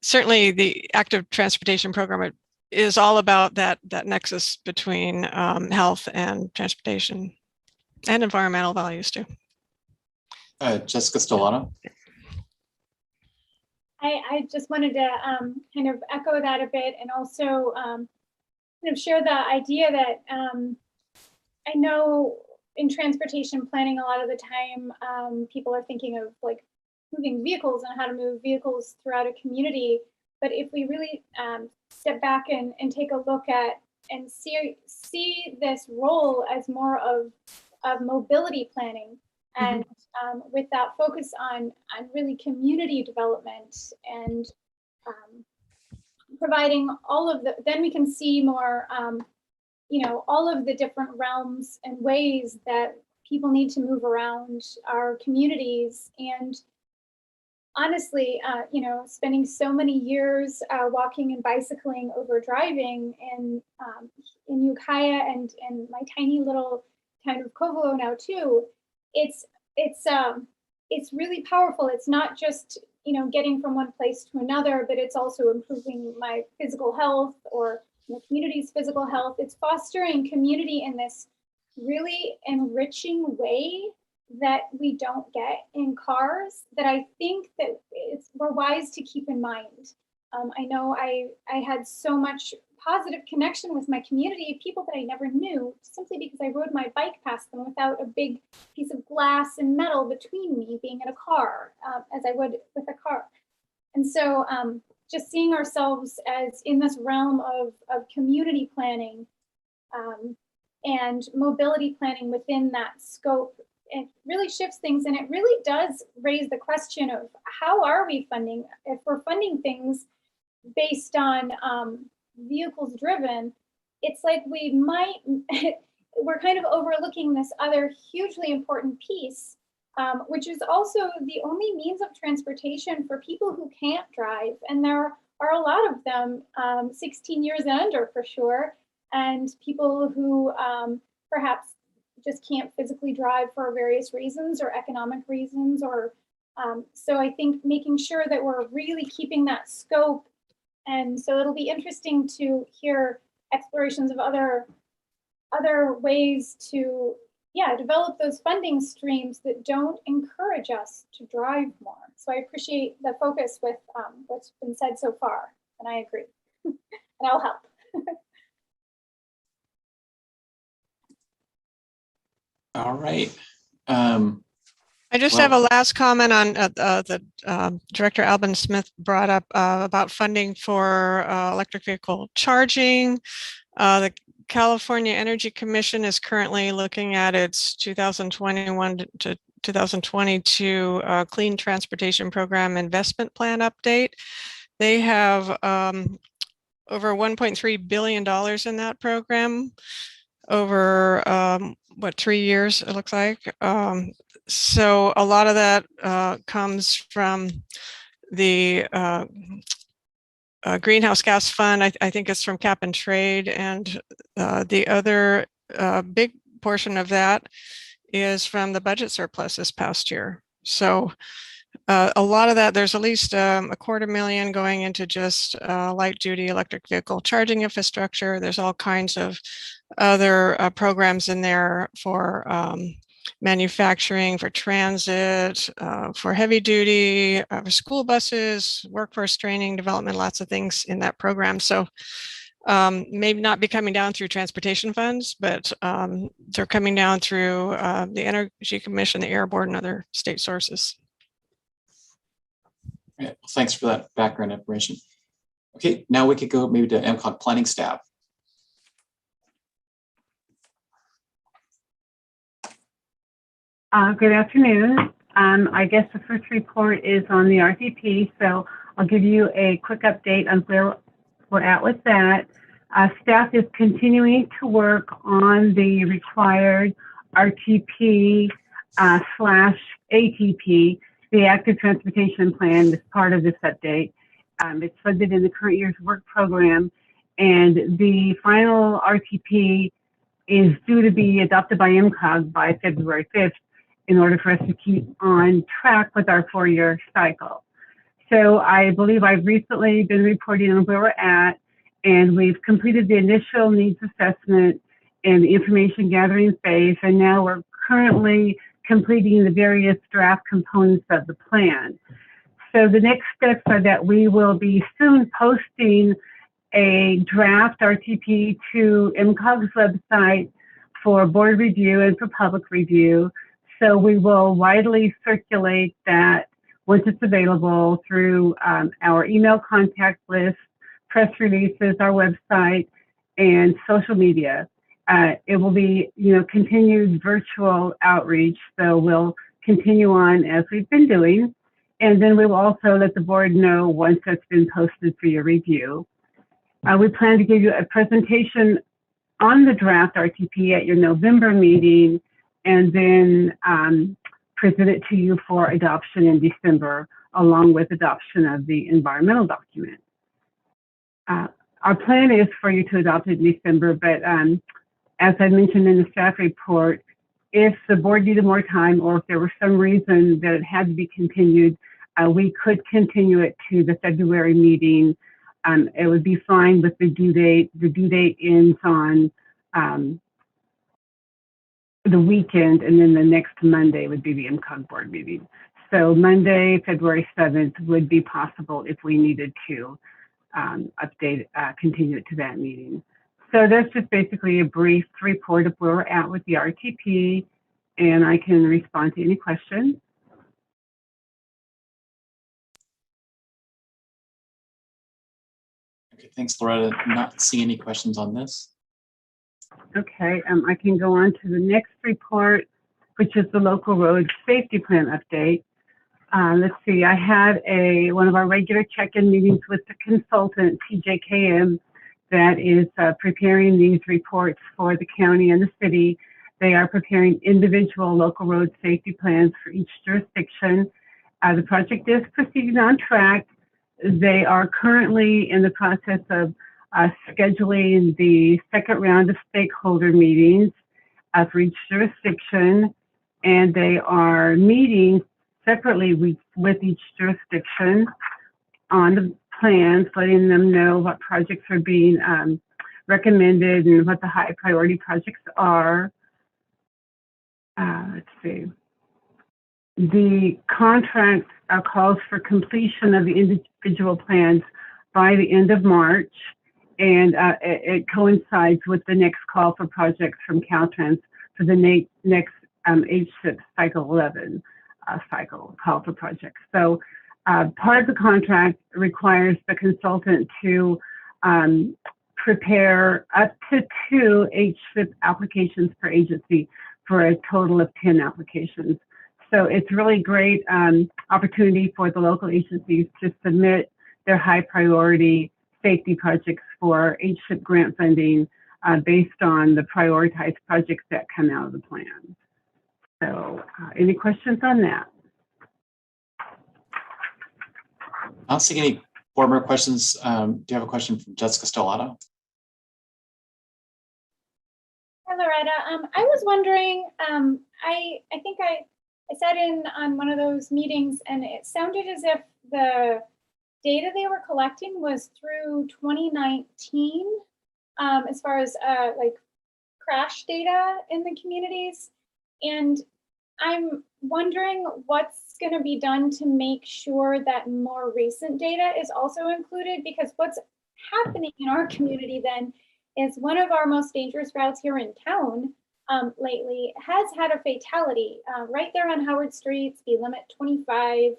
certainly the active transportation program is all about that nexus between health and transportation and environmental values too. Jessica Stellato. I just wanted to kind of echo that a bit, and also kind of share the idea that I know in transportation planning a lot of the time people are thinking of like moving vehicles and how to move vehicles throughout a community. But if we really step back and take a look at and see this role as more of mobility planning, and with that focus on really community development and providing all of the, then we can see more, you know, all of the different realms and ways that people need to move around our communities. And honestly, you know, spending so many years walking and bicycling over driving in Ukiah and my tiny little town of Covelo now too, it's really powerful. It's not just, you know, getting from one place to another, but it's also improving my physical health or the community's physical health. It's fostering community in this really enriching way that we don't get in cars, that I think that we're wise to keep in mind. I know I had so much positive connection with my community, people that I never knew, simply because I rode my bike past them without a big piece of glass and metal between me being in a car, as I would with a car. And so just seeing ourselves as in this realm of community planning and mobility planning within that scope, it really shifts things, and it really does raise the question of how are we funding? If we're funding things based on vehicles driven, it's like we might we're kind of overlooking this other hugely important piece, which is also the only means of transportation for people who can't drive. And there are a lot of them, 16 years and under for sure, and people who perhaps just can't physically drive for various reasons or economic reasons, or so I think making sure that we're really keeping that scope. And so it'll be interesting to hear explorations of other ways to, yeah, develop those funding streams that don't encourage us to drive more. So I appreciate the focus with what's been said so far, and I agree. And I'll help. All right. I just have a last comment on the Director Alban Smith brought up about funding for electric vehicle charging. The California Energy Commission is currently looking at its 2021 to 2022 Clean Transportation Program Investment Plan update. They have over $1.3 billion in that program over, 3 years, it looks like. So a lot of that comes from the greenhouse gas fund. I think it's from Cap and Trade, and the other big portion of that is from the budget surplus this past year. So a lot of that, there's at least $250,000 going into just light duty electric vehicle charging infrastructure. There's all kinds of other programs in there for manufacturing, for transit, for heavy duty, for school buses, workforce training, development, lots of things in that program. So maybe not be coming down through transportation funds, but they're coming down through the Energy Commission, the Air Board, and other state sources. All right. Well, thanks for that background information. Okay, now we could go maybe to MCOG planning staff. Good afternoon. I guess the first report is on the RTP, so I'll give you a quick update on where we're at with that. Staff is continuing to work on the required RTP / ATP, the Active Transportation Plan, as part of this update. It's funded in the current year's work program, and the final RTP is due to be adopted by MCOG by February 5th in order for us to keep on track with our 4-year cycle. So I believe I've recently been reporting on where we're at, and we've completed the initial needs assessment and the information gathering phase, and now we're currently completing the various draft components of the plan. So the next steps are that we will be soon posting a draft RTP to MCOG's website for board review and for public review. So we will widely circulate that once it's available through our email contact list, press releases, our website, and social media. It will be, continued virtual outreach. So we'll continue on as we've been doing. And then we will also let the board know once it's been posted for your review. We plan to give you a presentation on the draft RTP at your November meeting, and then present it to you for adoption in December, along with adoption of the environmental document. Our plan is for you to adopt it in December, but as I mentioned in the staff report, if the board needed more time, or if there was some reason that it had to be continued, we could continue it to the February meeting. It would be fine with the due date. The due date ends on the weekend, and then the next Monday would be the MCOG board meeting. So Monday, February 7th would be possible if we needed to continue it to that meeting. So that's just basically a brief report of where we're at with the RTP, and I can respond to any questions. Okay, thanks, Loretta. Not seeing any questions on this. Okay, I can go on to the next report, which is the local road safety plan update. Let's see, I had one of our regular check-in meetings with the consultant, PJKM, that is preparing these reports for the county and the city. They are preparing individual local road safety plans for each jurisdiction. The project is proceeding on track. They are currently in the process of scheduling the second round of stakeholder meetings for each jurisdiction, and they are meeting separately with each jurisdiction on the plans, letting them know what projects are being recommended and what the high priority projects are. Let's see. The contract calls for completion of the individual plans by the end of March, and it coincides with the next call for projects from Caltrans for the next HSIP Cycle 11 cycle call for projects. So part of the contract requires the consultant to prepare up to 2 HSIP applications per agency for a total of 10 applications. So it's really great opportunity for the local agencies to submit their high priority safety projects for HSIP grant funding based on the prioritized projects that come out of the plan. So any questions on that? I don't see any board member questions. Do you have a question from Jessica Stellato? Hi, Loretta. I was wondering, I think I sat in on one of those meetings and it sounded as if the data they were collecting was through 2019, as far as like crash data in the communities. And I'm wondering what's going to be done to make sure that more recent data is also included, because what's happening in our community then is one of our most dangerous routes here in town lately has had a fatality right there on Howard Street, speed limit 25,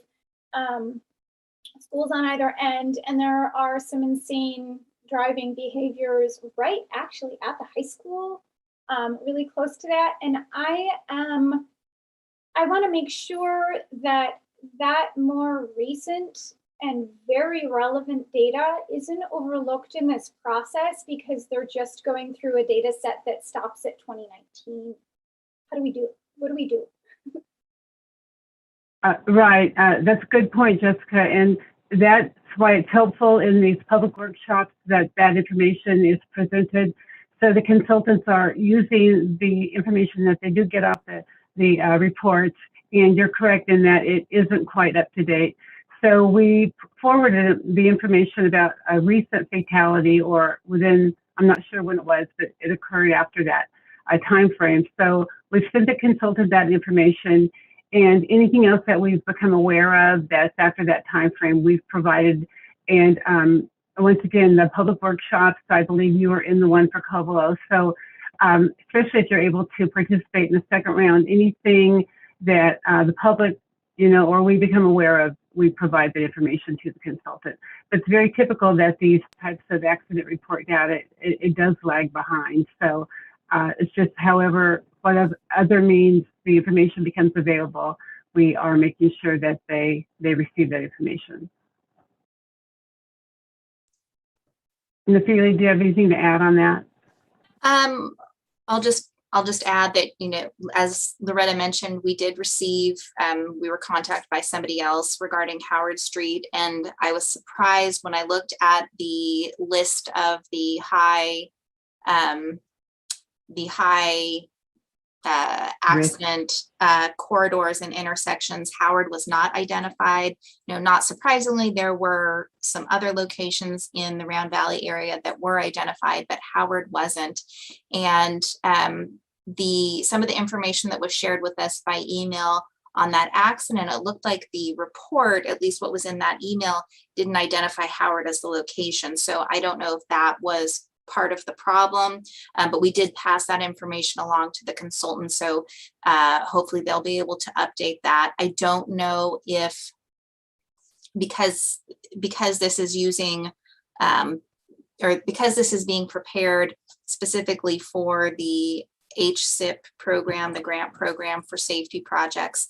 schools on either end, and there are some insane driving behaviors right actually at the high school, really close to that. And I want to make sure that that more recent and very relevant data isn't overlooked in this process because they're just going through a data set that stops at 2019. How do we do it? What do we do? Right, that's a good point, Jessica. And that's why it's helpful in these public workshops that that information is presented. So the consultants are using the information that they do get off the reports. And you're correct in that it isn't quite up to date. So we forwarded the information about a recent fatality or within, I'm not sure when it was, but it occurred after that time frame. So we've sent the consultant that information, and anything else that we've become aware of that's after that time frame, we've provided. And once again, the public workshops, I believe you were in the one for Covelo. So especially if you're able to participate in the second round, anything that the public, or we become aware of, we provide the information to the consultant. But it's very typical that these types of accident report data, it does lag behind. So it's just, however, what other means the information becomes available, we are making sure that they receive that information. Nafili, do you have anything to add on that? I'll just add that, as Loretta mentioned, we did receive, we were contacted by somebody else regarding Howard Street. And I was surprised when I looked at the list of the high accident corridors and intersections. Howard was not identified. Not surprisingly, there were some other locations in the Round Valley area that were identified, but Howard wasn't. And some of the information that was shared with us by email on that accident, it looked like the report, at least what was in that email, didn't identify Howard as the location. So I don't know if that was part of the problem, but we did pass that information along to the consultant. So hopefully they'll be able to update that. I don't know if, because this is using, or because this is being prepared specifically for the HSIP program, the grant program for safety projects,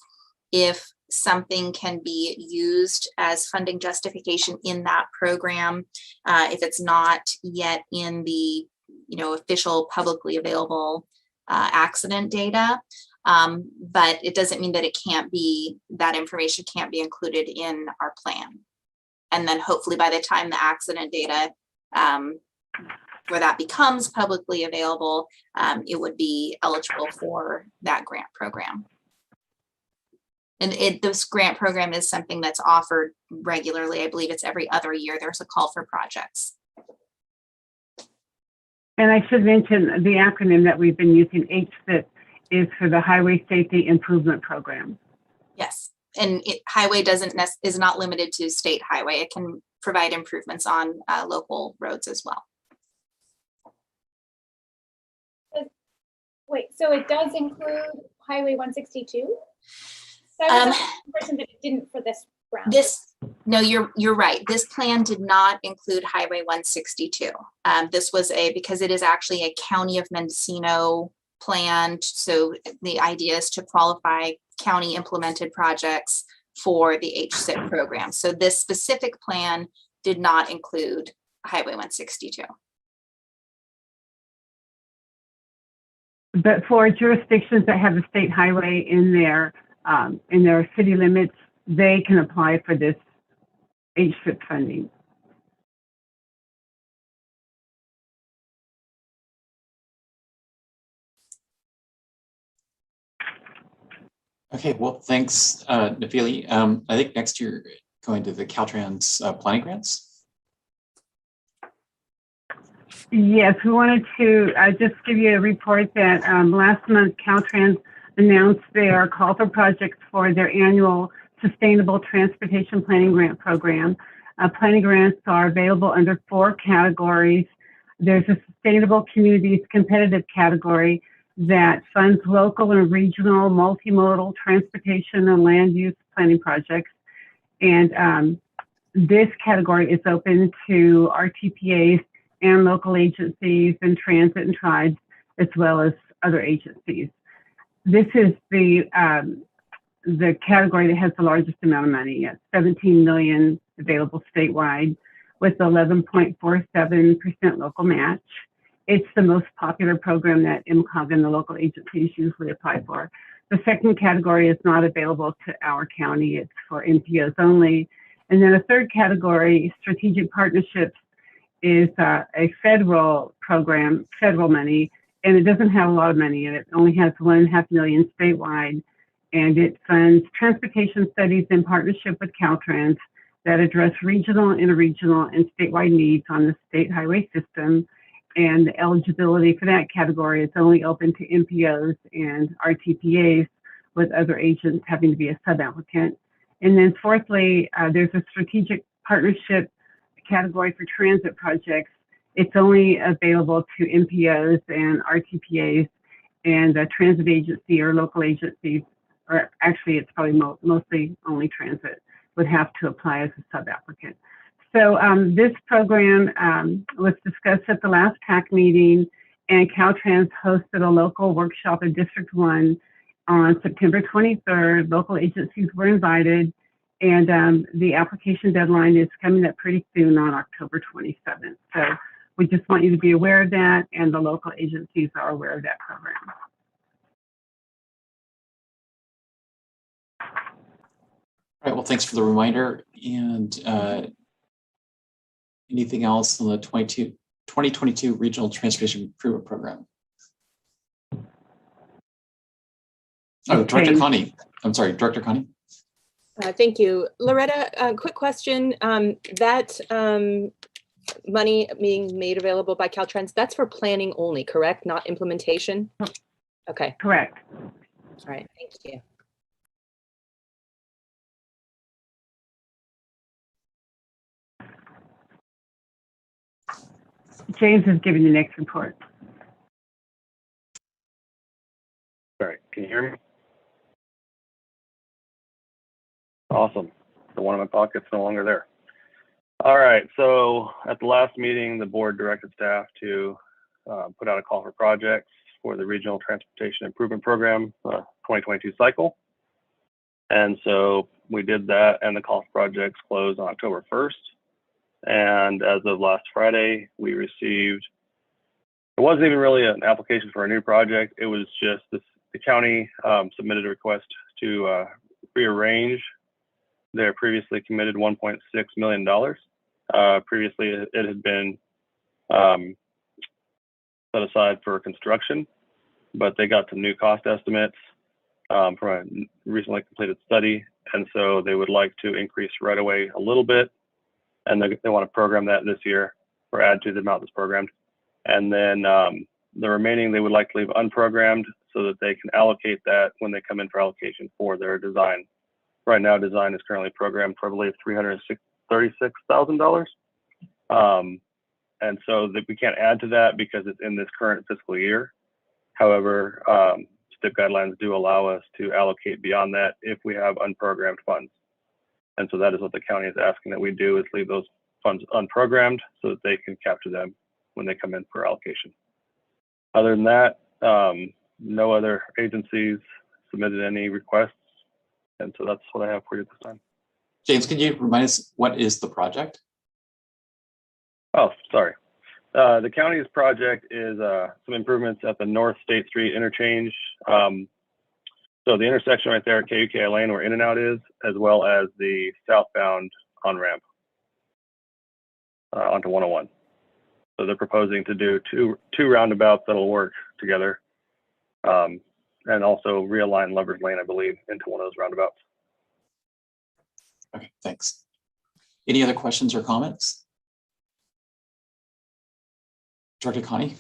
if something can be used as funding justification in that program if it's not yet in the official publicly available accident data. But it doesn't mean that that information can't be included in our plan. And then hopefully by the time the accident data where that becomes publicly available, it would be eligible for that grant program. And this grant program is something that's offered regularly. I believe it's every other year. There's a call for projects. And I should mention the acronym that we've been using, HSIP, is for the Highway Safety Improvement Program. Yes, and highway is not limited to state highway. It can provide improvements on local roads as well. Wait, so it does include Highway 162? That was the person that it didn't for this round. No, you're right. This plan did not include Highway 162. This was because it is actually a County of Mendocino plan. So the idea is to qualify county implemented projects for the HSIP program. So this specific plan did not include Highway 162. But for jurisdictions that have a state highway in their city limits, they can apply for this HSIP funding. Okay, well, thanks, Nafili. I think next you're going to the Caltrans planning grants. Yes, we wanted to just give you a report that last month Caltrans announced their call for projects for their annual Sustainable Transportation Planning Grant Program. Planning grants are available under 4 categories. There's a Sustainable Communities Competitive category that funds local and regional multimodal transportation and land use planning projects. And this category is open to RTPAs and local agencies and transit and tribes, as well as other agencies. This is the category that has the largest amount of money at $17 million available statewide with 11.47% local match. It's the most popular program that MCOG and the local agencies usually apply for. The second category is not available to our county. It's for NPOs only. And then a third category, strategic partnerships, is a federal program, federal money, and it doesn't have a lot of money in it. It only has $1.5 million statewide, and it funds transportation studies in partnership with Caltrans that address regional, interregional, and statewide needs on the state highway system. And the eligibility for that category is only open to MPOs and RTPAs, with other agents having to be a sub-applicant. And then fourthly, there's a strategic partnership category for transit projects. It's only available to MPOs and RTPAs, and a transit agency or local agencies, or actually it's probably mostly only transit, would have to apply as a sub-applicant. So this program was discussed at the last PAC meeting, and Caltrans hosted a local workshop in District 1 on September 23rd. Local agencies were invited, and the application deadline is coming up pretty soon on October 27th. So we just want you to be aware of that, and the local agencies are aware of that program. All right, well, thanks for the reminder. And anything else on the 2022 Regional Transportation Improvement Program? Oh, Director Connie. I'm sorry, Director Connie. Thank you. Loretta, quick question. That money being made available by Caltrans, that's for planning only, correct? Not implementation? Okay. Correct. All right, thank you. James is giving the next report. All right, can you hear me? Awesome. The one in my pocket's no longer there. All right, so at the last meeting, the board directed staff to put out a call for projects for the Regional Transportation Improvement Program 2022 cycle. And so we did that, and the cost projects closed on October 1st. And as of last Friday, we received, it wasn't even really an application for a new project. It was just this, the county submitted a request to rearrange their previously committed $1.6 million. Previously, it had been set aside for construction, but they got some new cost estimates from a recently completed study. And so they would like to increase right away a little bit. And they want to program that this year or add to the amount that's programmed. And then the remaining, they would like to leave unprogrammed so that they can allocate that when they come in for allocation for their design. Right now, design is currently programmed for, I believe, $336,000. And so that we can't add to that because it's in this current fiscal year. However, STIP guidelines do allow us to allocate beyond that if we have unprogrammed funds. And so that is what the county is asking that we do, is leave those funds unprogrammed so that they can capture them when they come in for allocation. Other than that, no other agencies submitted any requests. And so that's what I have for you this time. James, can you remind us what is the project? Oh, sorry. The county's project is some improvements at the North State Street interchange. So the intersection right there at KUKI Lane where In-N-Out is, as well as the southbound on-ramp onto 101. So they're proposing to do two roundabouts that'll work together, and also realign Lover's Lane, I believe, into one of those roundabouts. Okay, thanks. Any other questions or comments? Director Connie?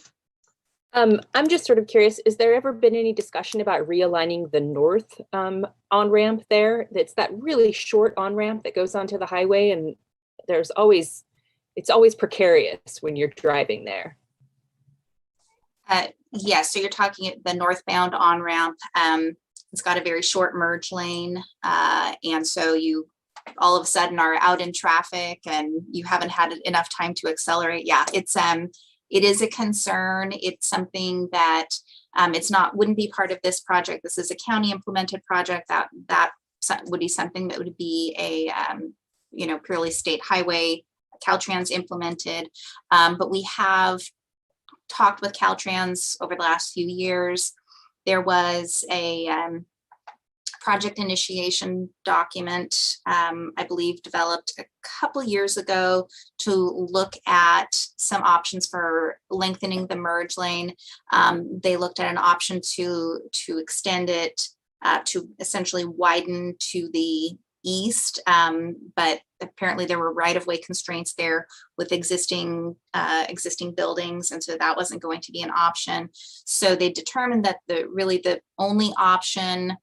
I'm just sort of curious, is there ever been any discussion about realigning the north on-ramp there? It's that really short on-ramp that goes onto the highway, and it's always precarious when you're driving there. Yes, so you're talking the northbound on-ramp. It's got a very short merge lane. And so you all of a sudden are out in traffic and you haven't had enough time to accelerate. Yeah, it is a concern. It's something that wouldn't be part of this project. This is a county implemented project that would be something that would be a purely state highway, Caltrans implemented. But we have talked with Caltrans over the last few years. There was a project initiation document, I believe, developed a couple years ago to look at some options for lengthening the merge lane. They looked at an option to extend it to essentially widen to the east, but apparently there were right-of-way constraints there with existing buildings, and so that wasn't going to be an option. So they determined that the only option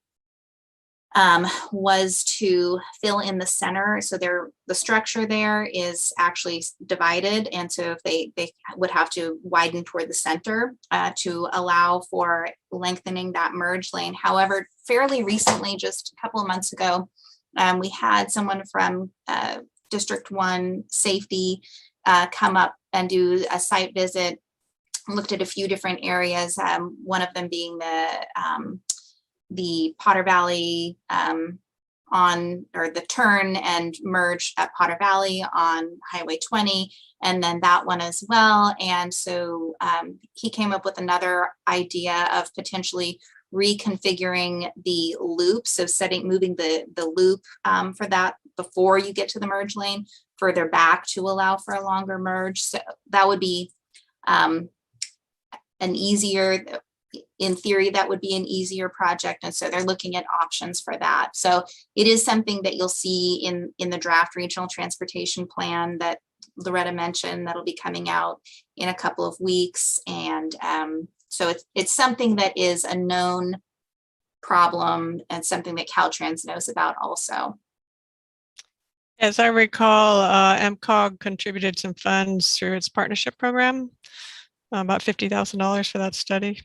was to fill in the center. So the structure there is actually divided, and so if they would have to widen toward the center to allow for lengthening that merge lane. However, fairly recently, just a couple of months ago, we had someone from District 1 Safety come up and do a site visit, looked at a few different areas, one of them being the Potter Valley the turn and merge at Potter Valley on Highway 20, and then that one as well. And so he came up with another idea of potentially reconfiguring the loop, so moving the loop for that before you get to the merge lane further back to allow for a longer merge. So that would be in theory, that would be an easier project. And so they're looking at options for that. So it is something that you'll see in the draft regional transportation plan that Loretta mentioned that'll be coming out in a couple of weeks. And so it's something that is a known problem and something that Caltrans knows about also. As I recall, MCOG contributed some funds through its partnership program, about $50,000 for that study.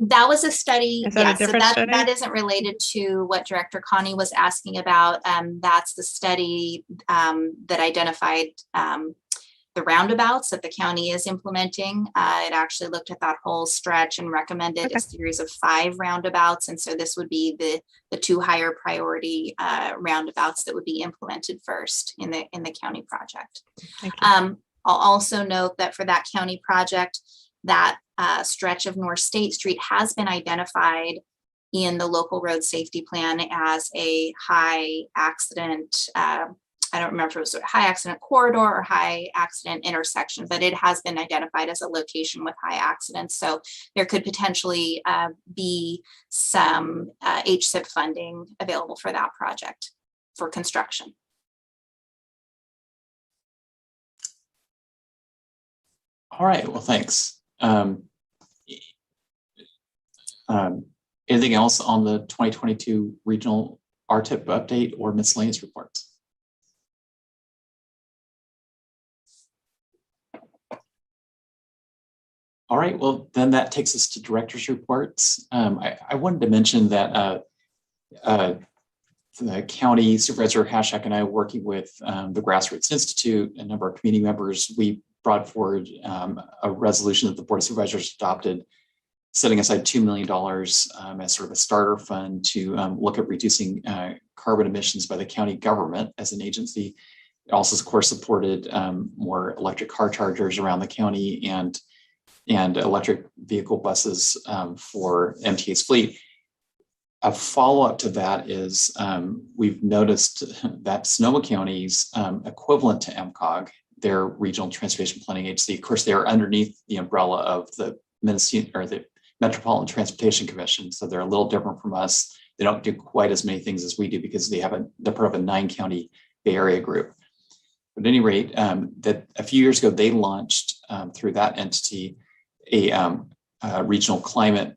That was a study. Is that a different study? That isn't related to what Director Connie was asking about. That's the study that identified the roundabouts that the county is implementing. It actually looked at that whole stretch and recommended a series of 5 roundabouts. And so this would be the 2 higher priority roundabouts that would be implemented first in the county project. I'll also note that for that county project, that stretch of North State Street has been identified in the local road safety plan as a high accident, I don't remember if it was a high accident corridor or high accident intersection, but it has been identified as a location with high accidents. So there could potentially be some HSIP funding available for that project for construction. All right, well, thanks. Anything else on the 2022 regional RTIP update or miscellaneous reports? All right, well, then that takes us to director's reports. I wanted to mention that the county supervisor Hashak and I, working with the Grassroots Institute, a number of community members, we brought forward a resolution that the Board of Supervisors adopted, setting aside $2 million as sort of a starter fund to look at reducing carbon emissions by the county government as an agency. It also, of course, supported more electric car chargers around the county and electric vehicle buses for MTA's fleet. A follow-up to that is we've noticed that Sonoma County's equivalent to MCOG, their regional transportation planning agency, of course, they are underneath the umbrella of the Mendocino or the Metropolitan Transportation Commission, so they're a little different from us. They don't do quite as many things as we do because they're part of a 9-county Bay Area group. But at any rate, that a few years ago they launched through that entity a regional climate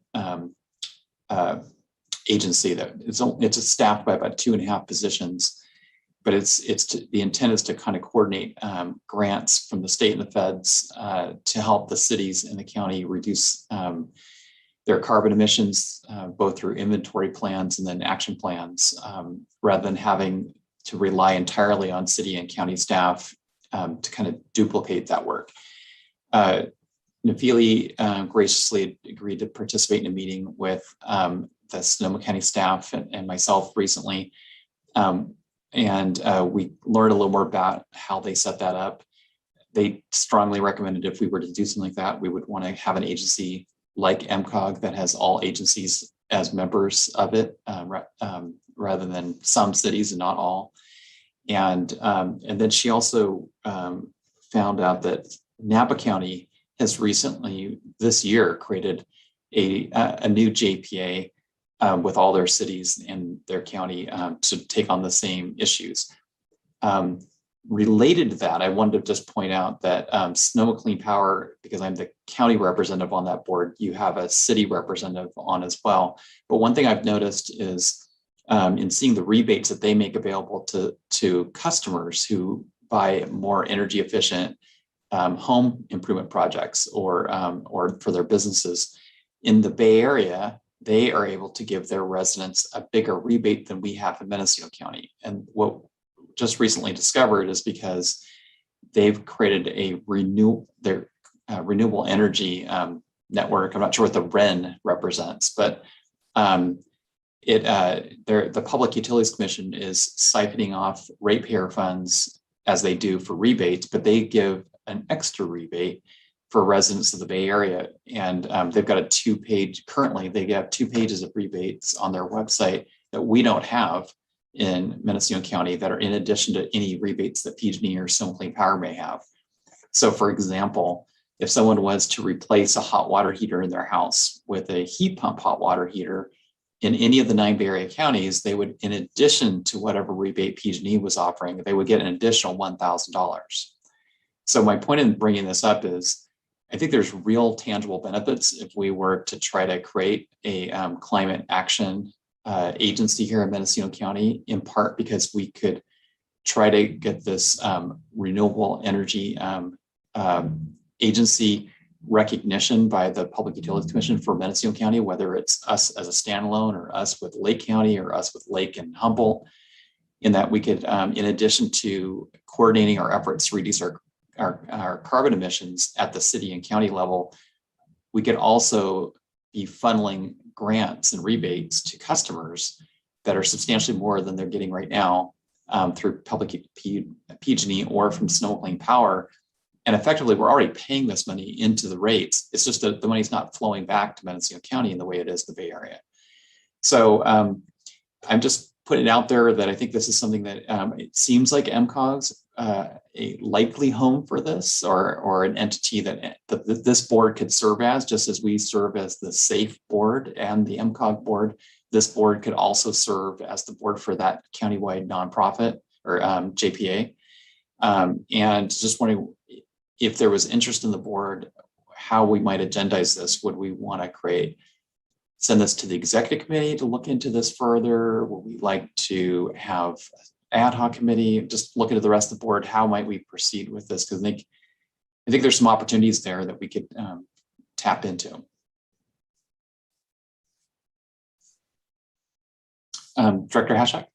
agency that it's staffed by about 2.5 positions, but the intent is to kind of coordinate grants from the state and the feds to help the cities and the county reduce their carbon emissions, both through inventory plans and then action plans, rather than having to rely entirely on city and county staff to kind of duplicate that work. Nephili graciously agreed to participate in a meeting with the Sonoma County staff and myself recently. And we learned a little more about how they set that up. They strongly recommended if we were to do something like that, we would want to have an agency like MCOG that has all agencies as members of it, rather than some cities and not all. And then she also found out that Napa County has recently, this year, created a new JPA with all their cities and their county to take on the same issues. Related to that, I wanted to just point out that Sonoma Clean Power, because I'm the county representative on that board, you have a city representative on as well. But one thing I've noticed is in seeing the rebates that they make available to customers who buy more energy efficient home improvement projects or for their businesses in the Bay Area, they are able to give their residents a bigger rebate than we have in Mendocino County. And what just recently discovered is because they've created a renewable energy network. I'm not sure what the REN represents, but the Public Utilities Commission is siphoning off ratepayer funds as they do for rebates, but they give an extra rebate for residents of the Bay Area. And they've got currently they have 2 pages of rebates on their website that we don't have in Mendocino County that are in addition to any rebates that PG&E or Sonoma Clean Power may have. So for example, if someone was to replace a hot water heater in their house with a heat pump hot water heater in any of the 9 Bay Area counties, they would, in addition to whatever rebate PG&E was offering, they would get an additional $1,000. So my point in bringing this up is, I think there's real tangible benefits if we were to try to create a climate action agency here in Mendocino County, in part because we could try to get this renewable energy agency recognition by the Public Utilities Commission for Mendocino County, whether it's us as a standalone or us with Lake County or us with Lake and Humboldt, in that we could, in addition to coordinating our efforts to reduce our our carbon emissions at the city and county level, we could also be funneling grants and rebates to customers that are substantially more than they're getting right now through public PG&E or from Snow Clean Power. And effectively, we're already paying this money into the rates. It's just that the money's not flowing back to Mendocino County in the way it is the Bay Area. So I'm just putting it out there that I think this is something that it seems like MCOG's a likely home for this, or an entity that this board could serve as, just as we serve as the SAFE board and the MCOG board. This board could also serve as the board for that countywide nonprofit or JPA. And just wondering if there was interest in the board, how we might agendize this. Would we want to send this to the executive committee to look into this further? Would we like to have ad hoc committee, just look into the rest of the board? How might we proceed with this? Because I think there's some opportunities there that we could tap into. Director Hashak.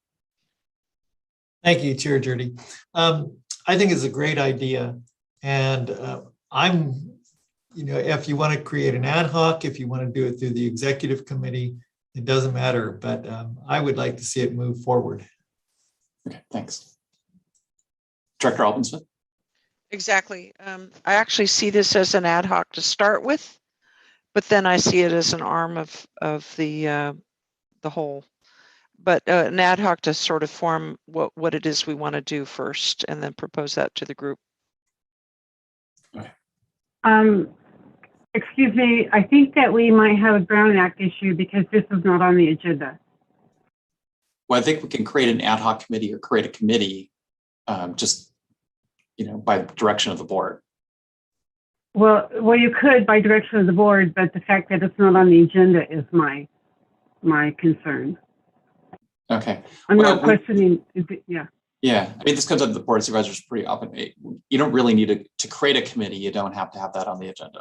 Thank you, Chair Jurdy. I think it's a great idea. And if you want to create an ad hoc, if you want to do it through the executive committee, it doesn't matter. But I would like to see it move forward. Okay, thanks. Director Alban-Smith. Exactly. I actually see this as an ad hoc to start with, but then I see it as an arm of the whole. But an ad hoc to sort of form what it is we want to do first, and then propose that to the group. Excuse me, I think that we might have a Brown Act issue because this is not on the agenda. Well, I think we can create an ad hoc committee or create a committee just, by direction of the board. Well, you could by direction of the board, but the fact that it's not on the agenda is my concern. Okay. I'm not questioning, yeah. Yeah, I mean, this comes up to the board of supervisors pretty often. You don't really need to create a committee. You don't have to have that on the agenda.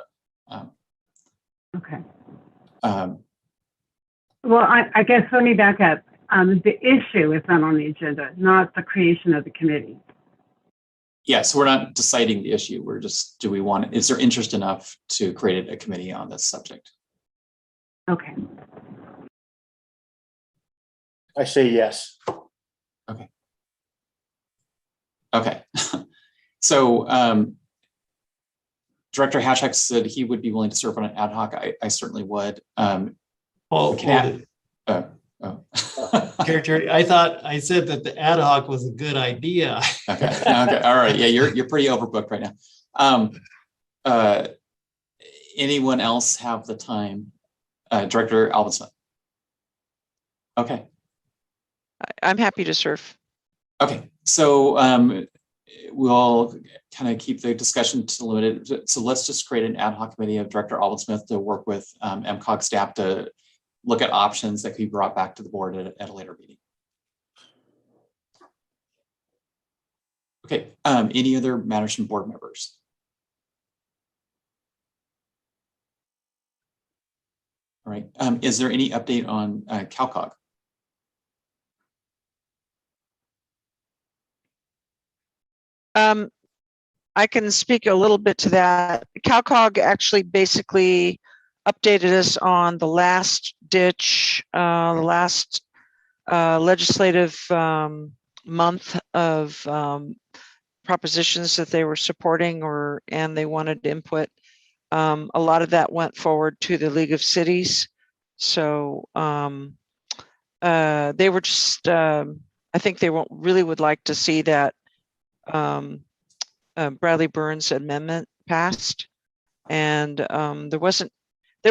Okay. Well, I guess let me back up. The issue is not on the agenda, not the creation of the committee. Yeah, so we're not deciding the issue. We're just, is there interest enough to create a committee on this subject? Okay. I say yes. Okay. Okay. So Director Hashak said he would be willing to serve on an ad hoc. I certainly would. Chair, I said that the ad hoc was a good idea. Okay. Okay. All right. Yeah, you're pretty overbooked right now. Anyone else have the time? Director Alban-Smith. Okay. I'm happy to serve. Okay, so we'll kind of keep the discussion to limited. So let's just create an ad hoc committee of Director Alban-Smith to work with MCOG staff to look at options that could be brought back to the board at a later meeting. Okay, any other matters from board members? All right, is there any update on CalCog? I can speak a little bit to that. CalCog actually basically updated us on the last ditch, the last legislative month of propositions that they were supporting and they wanted input. A lot of that went forward to the League of Cities. So they were just, I think they really would like to see that Bradley Burns amendment passed, and they were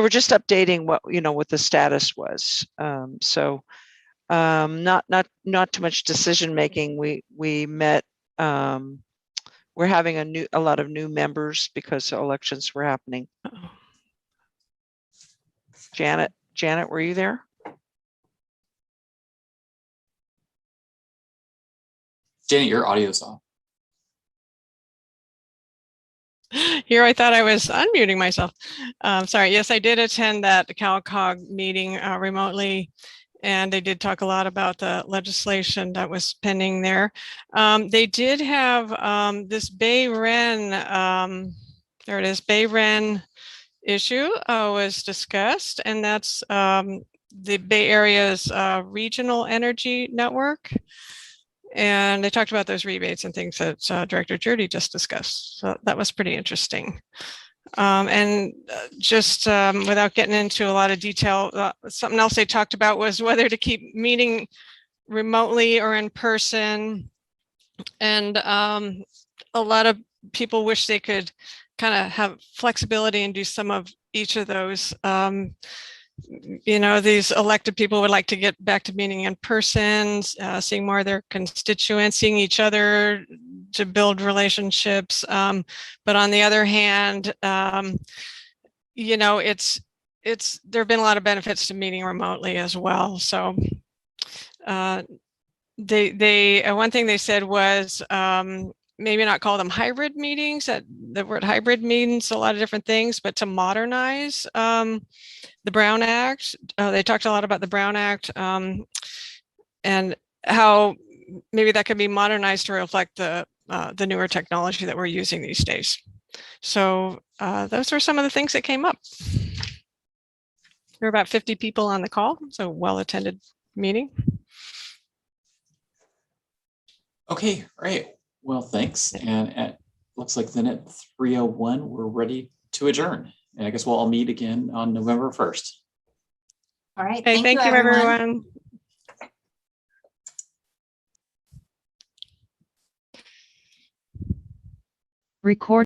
just updating what the status was. So not too much decision making. We met. We're having a lot of new members because elections were happening. Janet, were you there? Janet, your audio's off. Here, I thought I was unmuting myself. Sorry. Yes, I did attend that CalCog meeting remotely, And they did talk a lot about the legislation that was pending there. They did have this Bay Ren, there it is, Bay Ren issue was discussed, and that's the Bay Area's regional energy network. And they talked about those rebates and things that Director Jurdy just discussed. So that was pretty interesting. And just without getting into a lot of detail, something else they talked about was whether to keep meeting remotely or in person. And a lot of people wish they could kind of have flexibility and do some of each of those. You know, these elected people would like to get back to meeting in person, seeing more of their constituents, seeing each other to build relationships. But on the other hand, you know, there have been a lot of benefits to meeting remotely as well. So one thing they said was maybe not call them hybrid meetings. That the word hybrid means a lot of different things, but to modernize the Brown Act. They talked a lot about the Brown Act and how maybe that could be modernized to reflect the newer technology that we're using these days. So those are some of the things that came up. There were about 50 people on the call, so well-attended meeting. Okay, great. Well, thanks. And it looks like then at 3:01, we're ready to adjourn. And I guess we'll all meet again on November 1st. All right. Okay, thank you, everyone. Record.